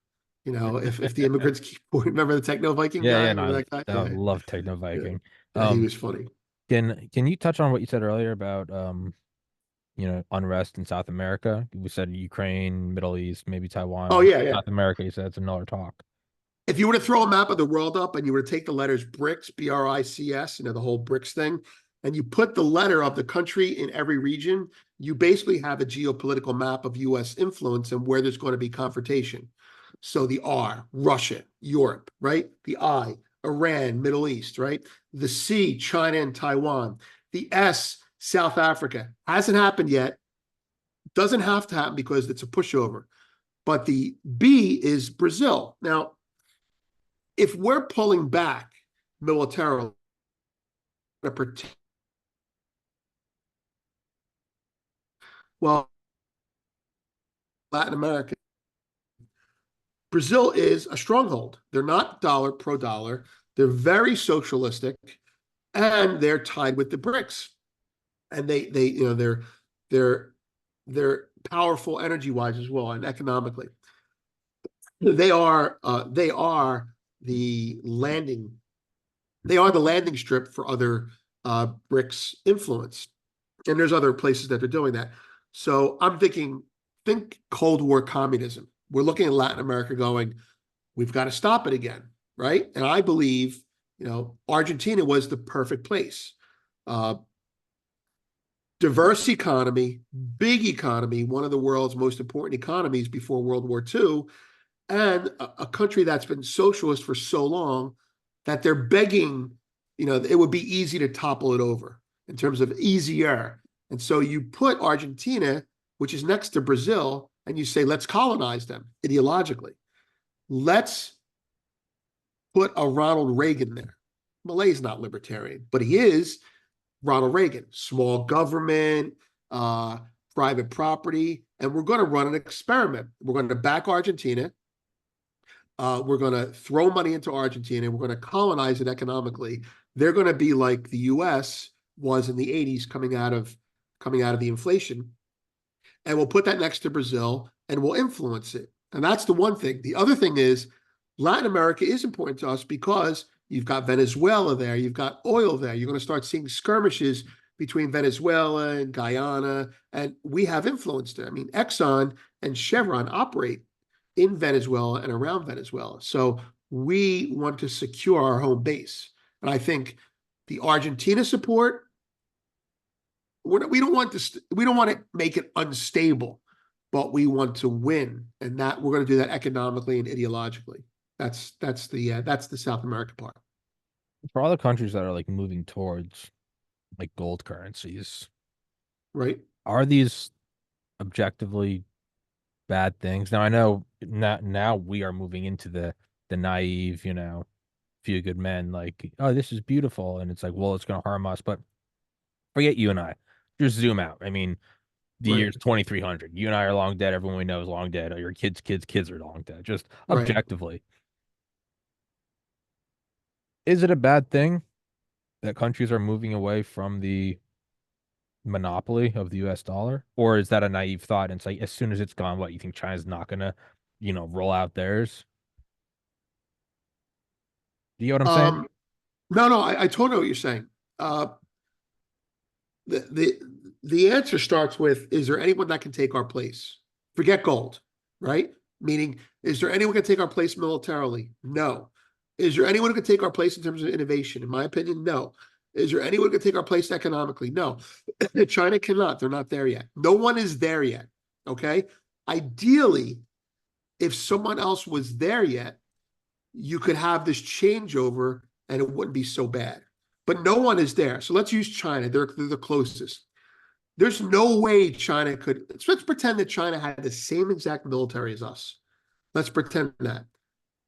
If the immigrants keep remember the techno Viking Yeah, guy? yeah, Remember no, that guy? I Yeah, love Techno yeah, Viking. yeah. He Um, was funny. can you touch on what you said earlier about unrest in South America? We said Ukraine, Middle East, maybe Oh Taiwan. yeah, yeah. South America, you said it's another talk. If you were to throw a map of the world up and you were to take the letters BRICS, BRICS, the whole BRICS thing, and you put the letter of the country in every region, you basically have a geopolitical map of US influence and where there's going to be confrontation. So the R, Russia, Europe, right? The I, Iran, Middle East, right? The C, China and Taiwan. The S, South Africa. Hasn't happened yet. Doesn't have to happen because it's a pushover. But the B is Brazil. Now, if we're pulling back militarily to protect, well, Latin America, Brazil is a stronghold. They're not dollar pro dollar. They're very socialistic, and they're tied with the BRICS. And they're they're powerful energy wise as well and economically. They are the landing they are the landing strip for other BRICS influence. And there's other places that are doing that. So I'm thinking, think Cold War communism. We're looking at Latin America going, we've got to stop it again, right? And I believe, Argentina was the perfect place. Uh, Diverse economy, big economy, one of the world's most important economies before World War II, and a country that's been socialist for so long that they're begging, it would be easy to topple it over in terms of easier. And so you put Argentina, which is next to Brazil, and you say, let's colonize them ideologically. Let's put a Ronald Reagan there. Malay's not libertarian, but he is Ronald Reagan. Small government, uh, private property, and we're going to run an experiment. We're going to back Argentina. We're going to throw money into Argentina. We're going to colonize it economically. They're going to be like the U.S. was in the 80s coming out of the inflation. And we'll put that next to Brazil and we'll influence it. And that's the one thing. The other thing is Latin America is important to us because you've got Venezuela there. You've got oil there. You're going to start seeing skirmishes between Venezuela and Guyana. And we have influence there. I mean, Exxon and Chevron operate in Venezuela and around Venezuela. So we want to secure our home base. And I think the Argentina support, we don't want to make it unstable, but we want to win, and that we're going to do that economically and ideologically. That's the South America part, For all the countries that are like moving towards like gold currencies, right? are these objectively bad things? Now I know now we are moving into the naive, few good men like, oh, this is beautiful, and it's like, well, it's going to harm us. But forget you and I. Just zoom out. I mean, the Right, year's 2300. You and I are long dead. Everyone we know is long dead. Your kids are long dead. Just right. objectively, is it a bad thing that countries are moving away from the monopoly of the US dollar? Or is that a naive thought? And it's like, as soon as it's gone, what, you think China's not gonna, roll out theirs? Do you know what I'm saying? Um, no, no, I totally know what you're saying. Uh, the the the answer starts with: is there anyone that can take our place? Forget gold, right? Meaning, is there anyone who can take our place militarily? No. Is there anyone who can take our place in terms of innovation? In my opinion, no. Is there anyone who can take our place economically? No. China cannot. They're not there yet. No one is there yet. Okay. Ideally, if someone else was there yet, you could have this changeover and it wouldn't be so bad. But no one is there. So let's use China. They're the closest. There's no way China could. Let's pretend that China had the same exact military as us. Let's pretend that.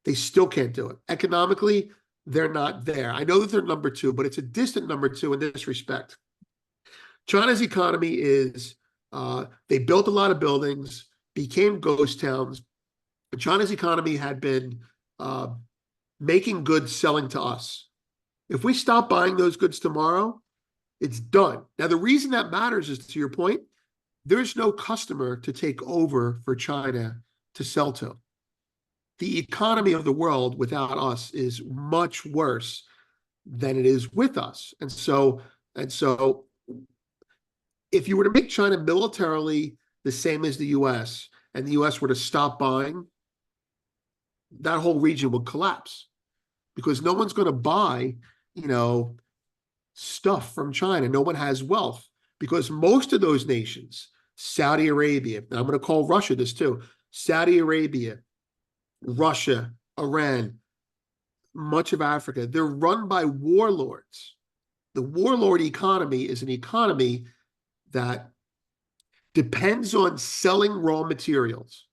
They still can't do it. Economically, they're not there. I know that they're number two, but it's a distant number two in this respect. China's economy is, they built a lot of buildings, became ghost towns. China's economy had been making goods, selling to us. If we stop buying those goods tomorrow, it's done. Now, the reason that matters is, to your point, there's no customer to take over for China to sell to. The economy of the world without us is much worse than it is with us. And so if you were to make China militarily the same as the US, and the US were to stop buying, that whole region would collapse, because no one's going to buy, stuff from China. No one has wealth, because most of those nations, Saudi Arabia, and I'm going to call Russia this too, Saudi Arabia, Russia, Iran, much of Africa, they're run by warlords. The warlord economy is an economy that depends on selling raw materials.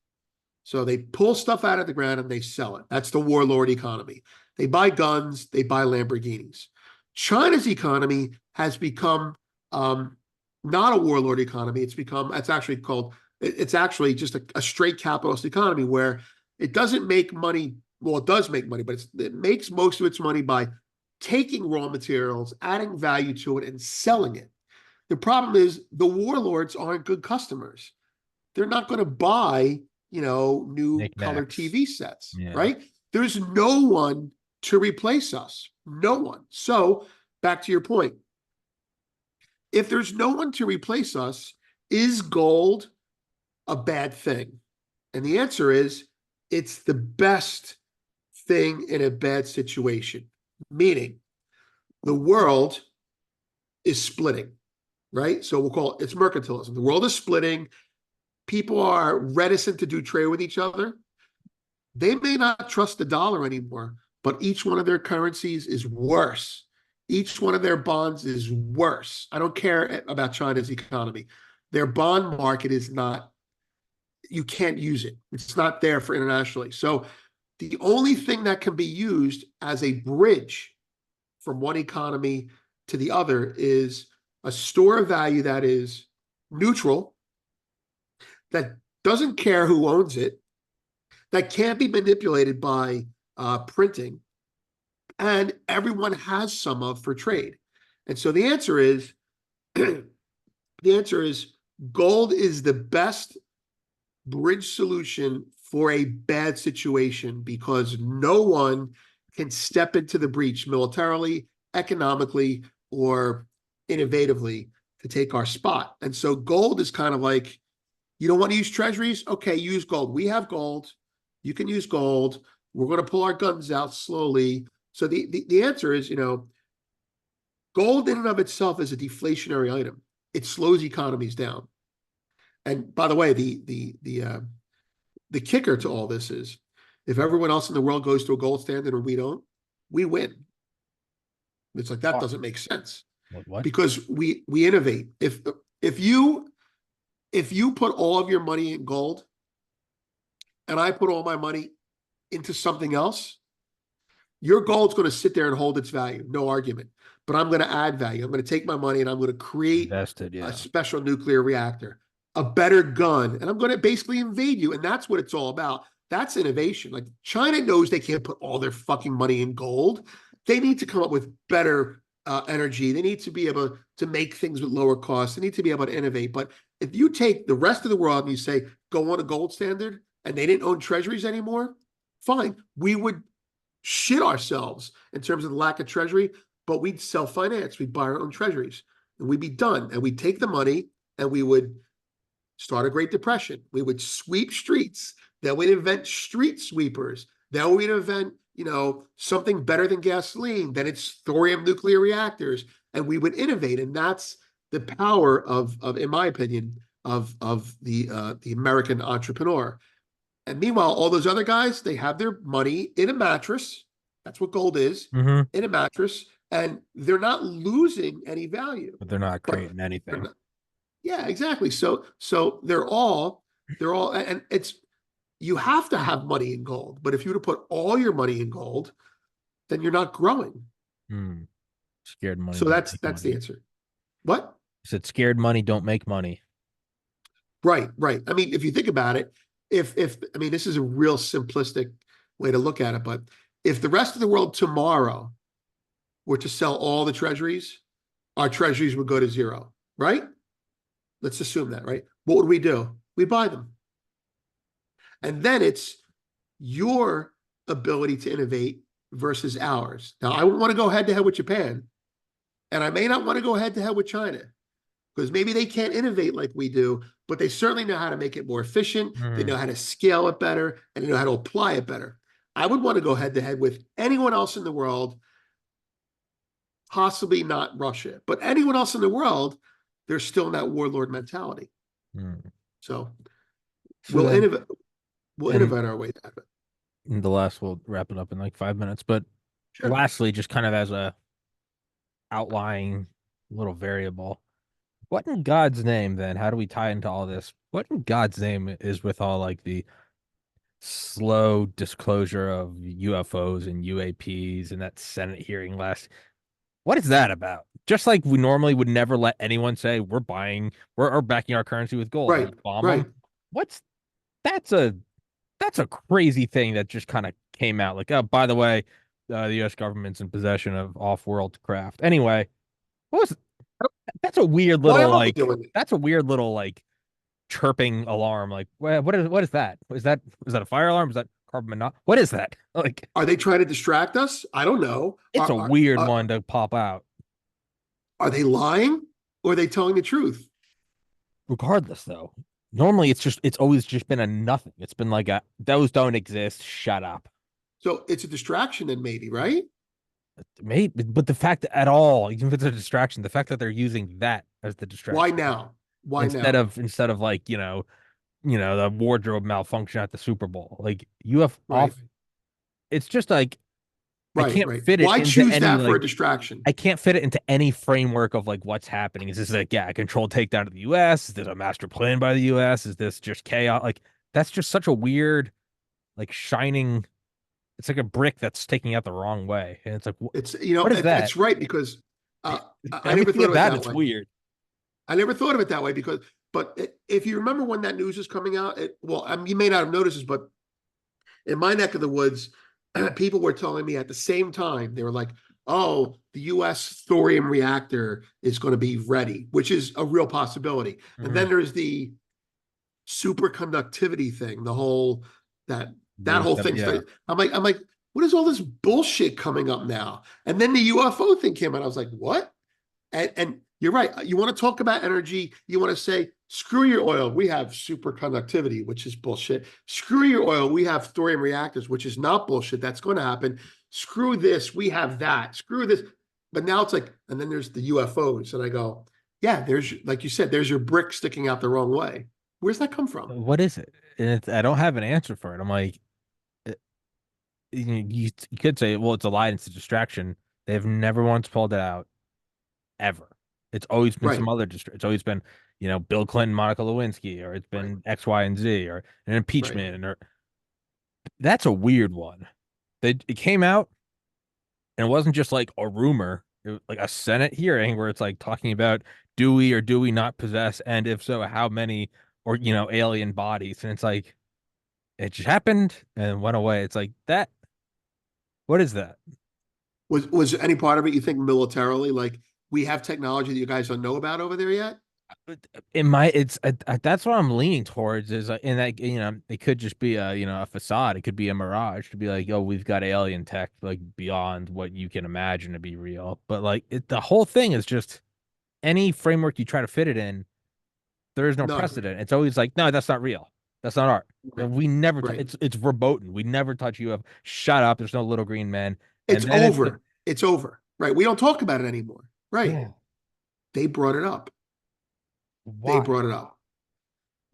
So they pull stuff out of the ground and they sell it. That's the warlord economy. They buy guns, they buy Lamborghinis. China's economy has become not a warlord economy. It's actually just a straight capitalist economy, where it doesn't make money. Well, it does make money, but it makes most of its money by taking raw materials, adding value to it, and selling it. The problem is the warlords aren't good customers. They're not going to buy, new color TV sets, right? There's no one to replace us. No one. So back to your point. If there's no one to replace us, is gold a bad thing? And the answer is, it's the best thing in a bad situation. Meaning, the world is splitting, right? So we'll call it's mercantilism. The world is splitting. People are reticent to do trade with each other. They may not trust the dollar anymore, but each one of their currencies is worse. Each one of their bonds is worse. I don't care about China's economy. Their bond market is not, you can't use it. It's not there for internationally. So the only thing that can be used as a bridge from one economy to the other is a store of value that is neutral, that doesn't care who owns it, that can't be manipulated by printing, and everyone has some of for trade. And so the answer is gold is the best bridge solution for a bad situation, because no one can step into the breach militarily, economically, or innovatively to take our spot. And so gold is kind of like, you don't want to use treasuries? Okay, use gold. We have gold. You can use gold. We're going to pull our guns out slowly. So the answer is, gold in and of itself is a deflationary item. It slows economies down. And by the way, the kicker to all this is, if everyone else in the world goes to a gold standard and we don't, we win. It's like, that doesn't make sense. What? Because we innovate. If you put all of your money in gold and I put all my money into something else, your gold's going to sit there and hold its value, no argument. But I'm going to add value. I'm going to take my money and I'm going to create a special nuclear reactor, a better gun, and I'm going to basically invade you. And that's what it's all about. That's innovation. Like, China knows they can't put all their fucking money in gold. They need to come up with better energy. They need to be able to make things with lower costs. They need to be able to innovate. But if you take the rest of the world and you say, go on a gold standard, and they didn't own treasuries anymore, fine. We would shit ourselves in terms of the lack of treasury, but we'd self-finance. We'd buy our own treasuries, and we'd be done. And we'd take the money and we would start a Great Depression. We would sweep streets. Then we'd invent street sweepers. Then we'd invent, something better than gasoline. Then it's thorium nuclear reactors, and we would innovate. And that's the power of in my opinion, of the American entrepreneur. And meanwhile, all those other guys, they have their money in a mattress. That's what gold is, Hmm. in a mattress, and they're not losing any value. But they're not But creating they're anything. not, yeah, exactly. So they're all, and it's you have to have money in gold. But if you were to put all your money in gold, then you're not growing. Hmm. Scared money So don't that's make that's the money. answer. What? I said scared money don't make money. Right, right. I mean, if you think about it, if I mean, this is a real simplistic way to look at it, but if the rest of the world tomorrow were to sell all the treasuries, our treasuries would go to zero, right? Let's assume that, right? What would we do? We buy them. And then it's your ability to innovate versus ours. Now, I would want to go head to head with Japan, and I may not want to go head to head with China because maybe they can't innovate like we do, but they certainly know how to make it more efficient. They Hmm. know how to scale it better, and they know how to apply it better. I would want to go head to head with anyone else in the world, possibly not Russia, but anyone else in the world. They're still in that warlord mentality. Hmm. So So we'll then, innovate. We'll and innovate our way out of it. the last, we'll wrap it up in like 5 minutes. But Sure. lastly, just kind of as a outlying little variable, what in God's name then? How do we tie into all this? What in God's name is with all like the slow disclosure of UFOs and UAPs and that Senate hearing last? What is that about? Just like we normally would never let anyone say we're buying, we're backing our currency with gold and Right. just bomb Right. them. What's that's a that's a crazy thing that just kind of came out. Like, oh, by the way, the U.S. government's in possession of off-world craft. Anyway, what was that's a weird Why little are we like doing it? that's a weird little like chirping alarm. Like, what is that? Is that a fire alarm? Is that carbon monoxide? What is that? Like, Are they trying to distract us? I don't know. it's a weird one to pop out. Are they lying or are they telling the truth? Regardless, though, normally it's always just been a nothing. It's been like a those don't exist. Shut up. So it's a distraction, then maybe, right? Maybe, but the fact that at all, even if it's a distraction, the fact that they're using that as the Why distraction now? Why instead now? of instead of like the wardrobe malfunction at the Super Bowl, like you have Right. off. It's just like I Right. can't Right. fit it Why into choose any that for a like distraction? I can't fit it into any framework of like what's happening. Is this like a controlled takedown of the U.S.? Is this a master plan by the U.S.? Is this just chaos? Like that's just such a weird like shining. It's like a brick that's sticking out the wrong way, and it's like It's what is that? it's right because I never Everything thought of it about that it's way. weird. I never thought of it that way because, but if you remember when that news is coming out, well, you may not have noticed this, but in my neck of the woods, people were telling me at the same time, they were like, oh, the US thorium reactor is going to be ready, which is a real possibility. And Hmm. then there's the superconductivity thing, the whole that that The whole thing. yeah. I'm like, what is all this bullshit coming up now? And then the UFO thing came out. I was like, what? And you're right. You want to talk about energy. You want to say, screw your oil. We have superconductivity, which is bullshit. Screw your oil. We have thorium reactors, which is not bullshit. That's going to happen. Screw this. We have that. Screw this. But now it's like, and then there's the UFOs. And I go, yeah, there's, like you said, there's your brick sticking out the wrong way. Where's that come from? What is it? And I don't have an answer for it. I'm like, uh, you could say, well, it's a lie, it's a distraction. They've never once pulled it out ever. It's always been Right. some other distraction. It's always been, Bill Clinton, Monica Lewinsky, or it's Right. been X, Y, and Z, or an Right. impeachment, or that's a weird one. It came out, and it wasn't just like a rumor. It was like a Senate hearing where it's like talking about do we or do we not possess, and if so, how many or alien bodies, and it's like it just happened and went away. It's like that. What is that? Was any part of it you think militarily, like we have technology that you guys don't know about over there yet? In my, it's that's what I'm leaning towards is in that it could just be a facade. It could be a mirage to be like, oh, we've got alien tech like beyond what you can imagine to be real. But like the whole thing is just any framework you try to fit it in, there is no None. precedent. It's always like, no, that's not real. That's not art. Right. We never. Right. It's verboten. We never touch UFO. Shut up. There's no little green men. It's And then it's over. It's over. Right. We don't talk about it anymore. Right. yeah. They brought it up. They Why? brought it up.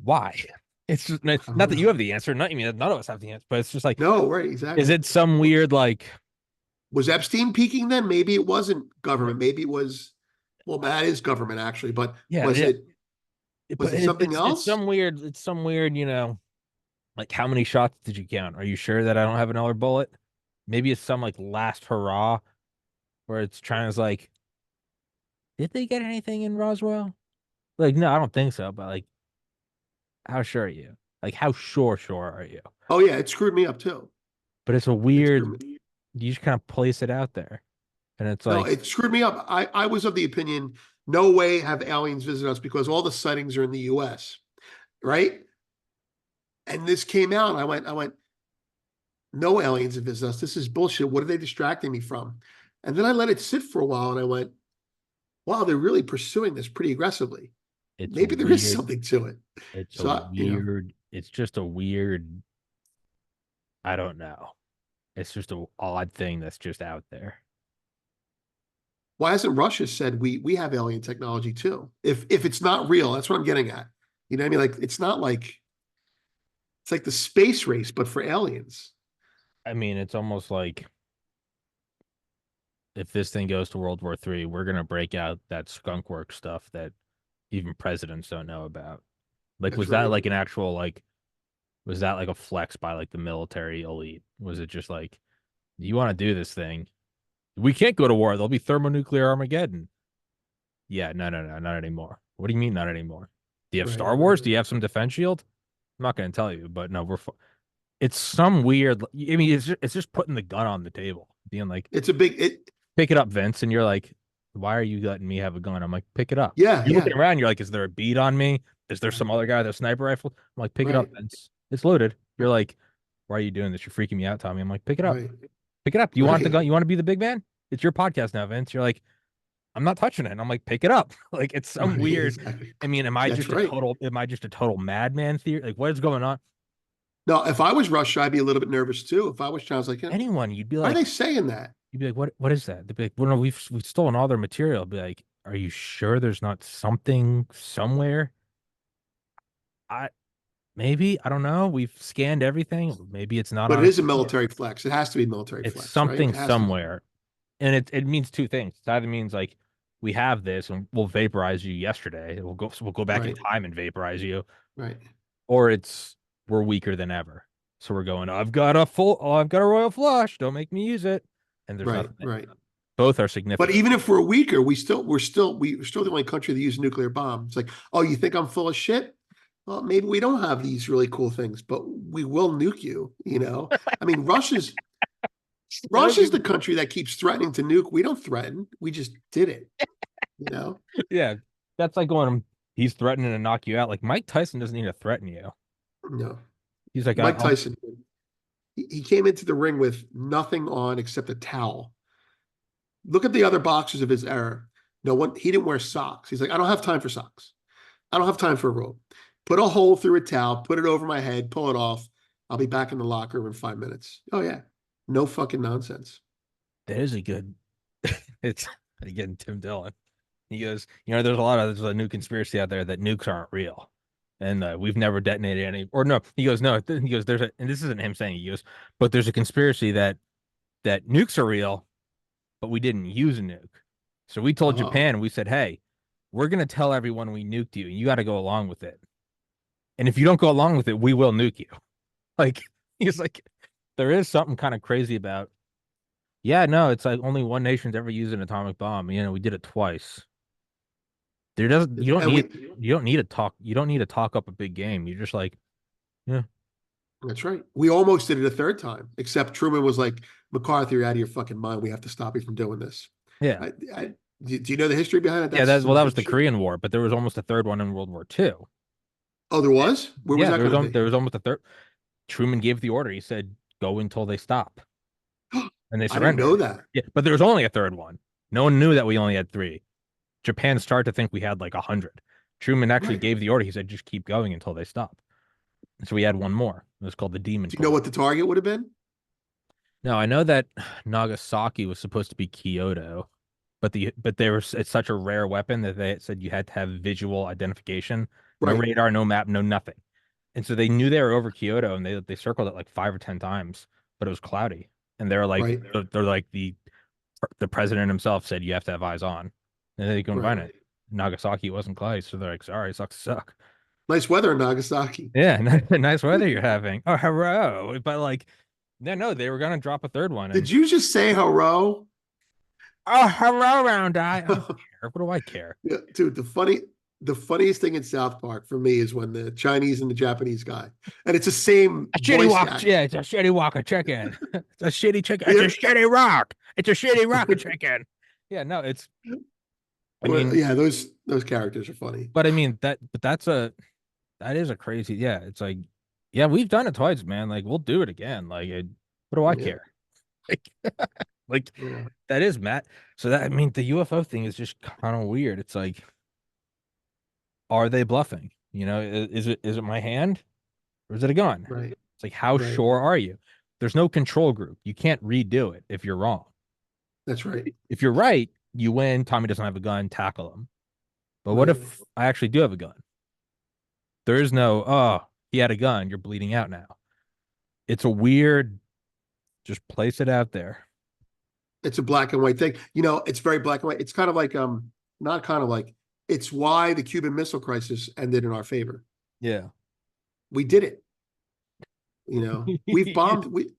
Why? It's just I not don't that you know. have the answer. Not I mean none of us have the answer, but it's just like, No, right, is exactly. it some weird like Was Epstein peaking then? Maybe it wasn't government. Maybe it was, well, that is government actually, but yeah, was yeah, it was but it something it's else? some weird like how many shots did you count? Are you sure that I don't have another bullet? Maybe it's some like last hurrah where it's China's like, did they get anything in Roswell? Like, no, I don't think so, but like, how sure are you? Like, how sure are you? Oh yeah, it screwed me up too. But it's a It weird, screwed me. you just kind of place it out there. And it's No, like, it screwed me up. I was of the opinion, no way have aliens visit us because all the sightings are in the US, right? And this came out, and I went, no aliens have visited us. This is bullshit. What are they distracting me from? And then I let it sit for a while and I went, wow, they're really pursuing this pretty aggressively. it's a Maybe there is weird, something to it. it's a So, weird, it's just a weird, I don't know. It's just a odd thing that's just out there. why hasn't Russia said we have alien technology too? If it's not real, that's what I'm getting at. You know what I mean? Like it's not like it's like the space race, but for aliens. I mean, it's almost like if this thing goes to World War III, we're gonna break out that skunk work stuff that even presidents don't know about. Like, That's was that right. like an actual like was that like a flex by like the military elite? Was it just like you want to do this thing? We can't go to war. There'll be thermonuclear Armageddon. Yeah, no, not anymore. What do you mean not anymore? Do you have Right, Star Wars? right, Do you have some defense shield? I'm not going to tell you, but no, it's some weird. I mean, it's just putting the gun on the table, being like, it's a big it. pick it up, Vince, and you're like, why are you letting me have a gun? I'm like, pick it up. Yeah, You're yeah. looking around. You're like, is there a bead on me? Is there Right, some other guy with a sniper rifle? I'm like, pick it up, right, Vince. It's loaded. You're like, why are you doing this? You're freaking me out, Tommy. I'm like, pick it up. right, Pick it up. You want the right, gun? You want to be the big man? It's your podcast now, Vince. You're like, I'm not touching it. And I'm like, pick it up. Like it's some right. weird. Exactly. I mean, That's right. am I just a total madman theory? Like, what is going on? No, if I was Russia, I'd be a little bit nervous too. If I was China, I was like, Anyone, why are they saying that? you'd be like, what is that? They'd be like, well, no, we've stolen all their material. I'd be like, are you sure there's not something somewhere? I maybe, I don't know. We've scanned everything. Maybe it's not But on it a is a computer. military flex. It has to be military It's flex, right? something It has to be. somewhere. And it means two things. It either means like we have this and we'll vaporize you yesterday. We'll go back in Right, time and vaporize you, right, or it's we're weaker than ever. So we're going, I've got a royal flush. Don't make me use it. And there's right, nothing there. right. Both are But significant. even if we're weaker, we're still the only country that uses nuclear bombs. It's like, oh, you think I'm full of shit? Well, maybe we don't have these really cool things, but we will nuke you, you know? I mean, I don't Russia's the even, country that keeps threatening to nuke. We don't threaten. We just did it, you know? yeah, that's like going, he's threatening to knock you out. Like Mike Tyson doesn't need to threaten you. No. He's like, Mike I'll Tyson, he came into the ring with nothing on except a towel. Look at the other boxers of his era. No one, he didn't wear socks. He's like, I don't have time for socks. I don't have time for a rope. Put a hole through a towel, put it over my head, pull it off. I'll be back in the locker room in 5 minutes. Oh, yeah. No fucking nonsense. that is a good, it's again, Tim Dillon. He goes, there's a new conspiracy out there that nukes aren't real. And we've never detonated any, or no, he goes, no, he goes, and this isn't him saying, he goes, but there's a conspiracy that nukes are real, but we didn't use a nuke. So we told Oh, Japan, we said, hey, we're going to tell everyone we nuked you, and you got to go along with it. And if you don't go along with it, we will nuke you. Like, he's like, there is something kind of crazy about, yeah, no, it's like only one nation's ever used an atomic bomb. We did it twice. There doesn't and we, you don't need to talk up a big game. You're just like, yeah, that's right. We almost did it a third time, except Truman was like, McCarthy, you're out of your fucking mind. We have to stop you from doing this. yeah, I, do you know the history behind it? yeah. That's some That was good the shit. Korean War, but there was almost a third one in World War II. Oh, there was? Where was Yeah, that going to there be? was almost a third. Truman gave the order. He said, "Go until they stop," and they I didn't know surrendered. that. Yeah, but there was only a third one. No one knew that we only had three. Japan started to think we had like 100. Truman actually Right. gave the order. He said, "Just keep going until they stop." And so we had one more. It was called the Demon Do you know Core. what the target would have been? Now I know that Nagasaki was supposed to be Kyoto, but they were it's such a rare weapon that they said you had to have visual identification, no Right. radar, no map, no nothing. And so they knew they were over Kyoto, and they circled it like 5 or 10 times, but it was cloudy. And they're like, Right. they're like the president himself said you have to have eyes on, and they couldn't Right. find it. Nagasaki wasn't cloudy, so they're like, sorry, sucks to suck. Nice weather in Nagasaki. Yeah, nice weather you're having. Oh, hello. But like, no, they were gonna drop a third one, Did and you just say hello? oh, hello, round eye. I don't care. What do I care? Yeah, dude, the funniest thing in South Park for me is when the Chinese and the Japanese guy, and it's the same A shitty voice walk, act. yeah, it's a shitty walk of chicken. It's a shitty chicken. It's a Yeah. shitty rock. It's a shitty rock of chicken. Yeah, no, it's. I Well, mean, yeah, those characters are funny. but I mean but that is a crazy. Yeah, it's like, yeah, we've done it twice, man. Like we'll do it again. Like, what do I Yeah, care? Like, like yeah, that is Matt. So that I mean, the UFO thing is just kind of weird. It's like, are they bluffing? Is it my hand or is it a gun? right, It's like, how right. sure are you? There's no control group. You can't redo it if you're wrong. That's right, If you're right, you win. Tommy doesn't have a gun, tackle him. But what right. if I actually do have a gun? There is no, oh, he had a gun. You're bleeding out now. It's a weird, just place it out there. It's a black and white thing. It's very black and white. It's kind of like not kind of like it's why the Cuban Missile Crisis ended in our favor. Yeah. We did it. We've bombed. We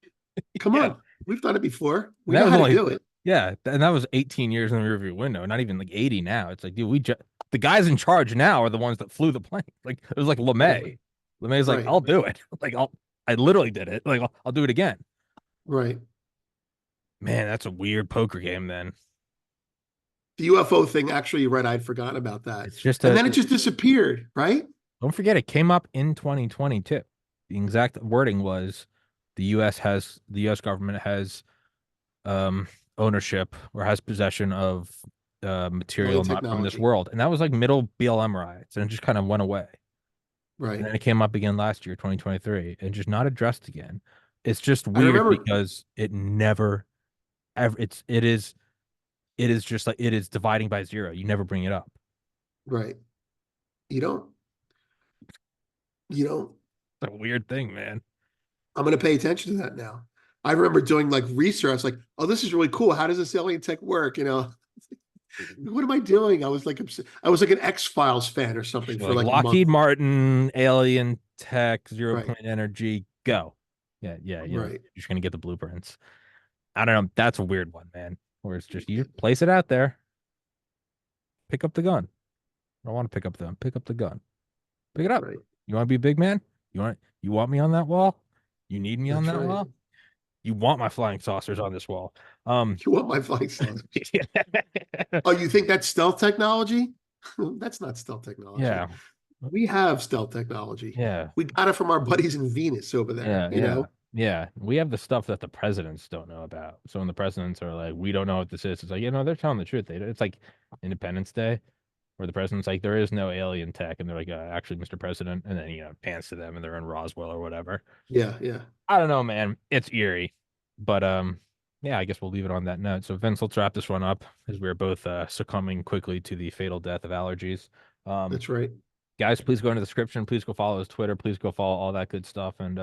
come Yeah. on, we've done it before. And We that know was how to only, do it. yeah. And that was 18 years in the rearview window, not even like 80 now. It's like, dude, the guys in charge now are the ones that flew the plane. Like, it was like Yeah, LeMay. LeMay's like, right, I'll do it. Like, I literally did it. Like, I'll do it again. right. Man, that's a weird poker game then. The UFO thing, actually, you're right. I'd forgotten about that. It's just And then it just disappeared, right? don't forget it came up in 2022. The exact wording was the US government has um ownership or has possession of Alien material not from this technology. world. And that was like middle BLM riots and it just kind of went away. And Right. then it came up again last year, 2023, and just not addressed again. It's just I weird remember, because it never ever it is just like it is dividing by zero. You never bring it up. right. You don't, you don't, It's a weird thing, man. I'm going to pay attention to that now. I remember doing like research. I was like, oh, this is really cool. How does this alien tech work? What am I doing? I was like an X-Files fan or something for Like like a month. Lockheed Martin, alien tech, zero Right. point energy, go. Yeah. Right. You're just gonna get the blueprints. I don't know. That's a weird one, man. Where it's just you place it out there, pick up the gun. I don't want to pick up the gun. Pick up the gun. Pick it up. Right. You want to be a big man? You want me on that wall? You need me on That's that right. wall? You want my flying saucers on this wall? You want my flying saucers? Oh, you think that's stealth technology? That's not stealth technology. Yeah. We have stealth technology. Yeah. We got it from our buddies in Venus over there, Yeah, yeah, yeah. We have the stuff that the presidents don't know about. So when the presidents are like, "We don't know what this is," it's like, they're telling the truth. It's like Independence Day, where the president's like, "There is no alien tech," and they're like, "Actually, Mr. President," and then pans to them, and they're in Roswell or whatever. Yeah, yeah. I don't know, man. It's eerie, but yeah. I guess we'll leave it on that note. So Vince, let's wrap this one up as we're both succumbing quickly to the fatal death of allergies. Um, That's right. guys, please go into the description. Please go follow his Twitter. Please go follow all that good stuff. And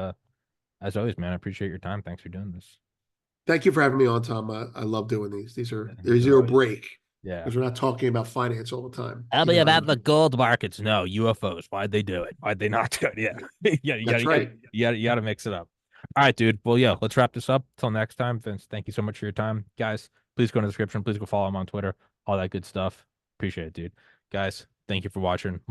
as always, man, I appreciate your time. Thanks for doing this. Thank you for having me on, Tom. I love doing these. These are Yeah, there's as zero always. break Yeah. because we're not talking about finance all the time. Tell me Even though about the gold markets. No, UFOs. Why'd they do it? Why'd they not do it? Yeah. Yeah, that's right. you gotta mix it up. All right, dude. Well, yeah, let's wrap this up. Till next time, Vince. Thank you so much for your time. Guys, please go in the description. Please go follow him on Twitter. All that good stuff. Appreciate it, dude. Guys, thank you for watching.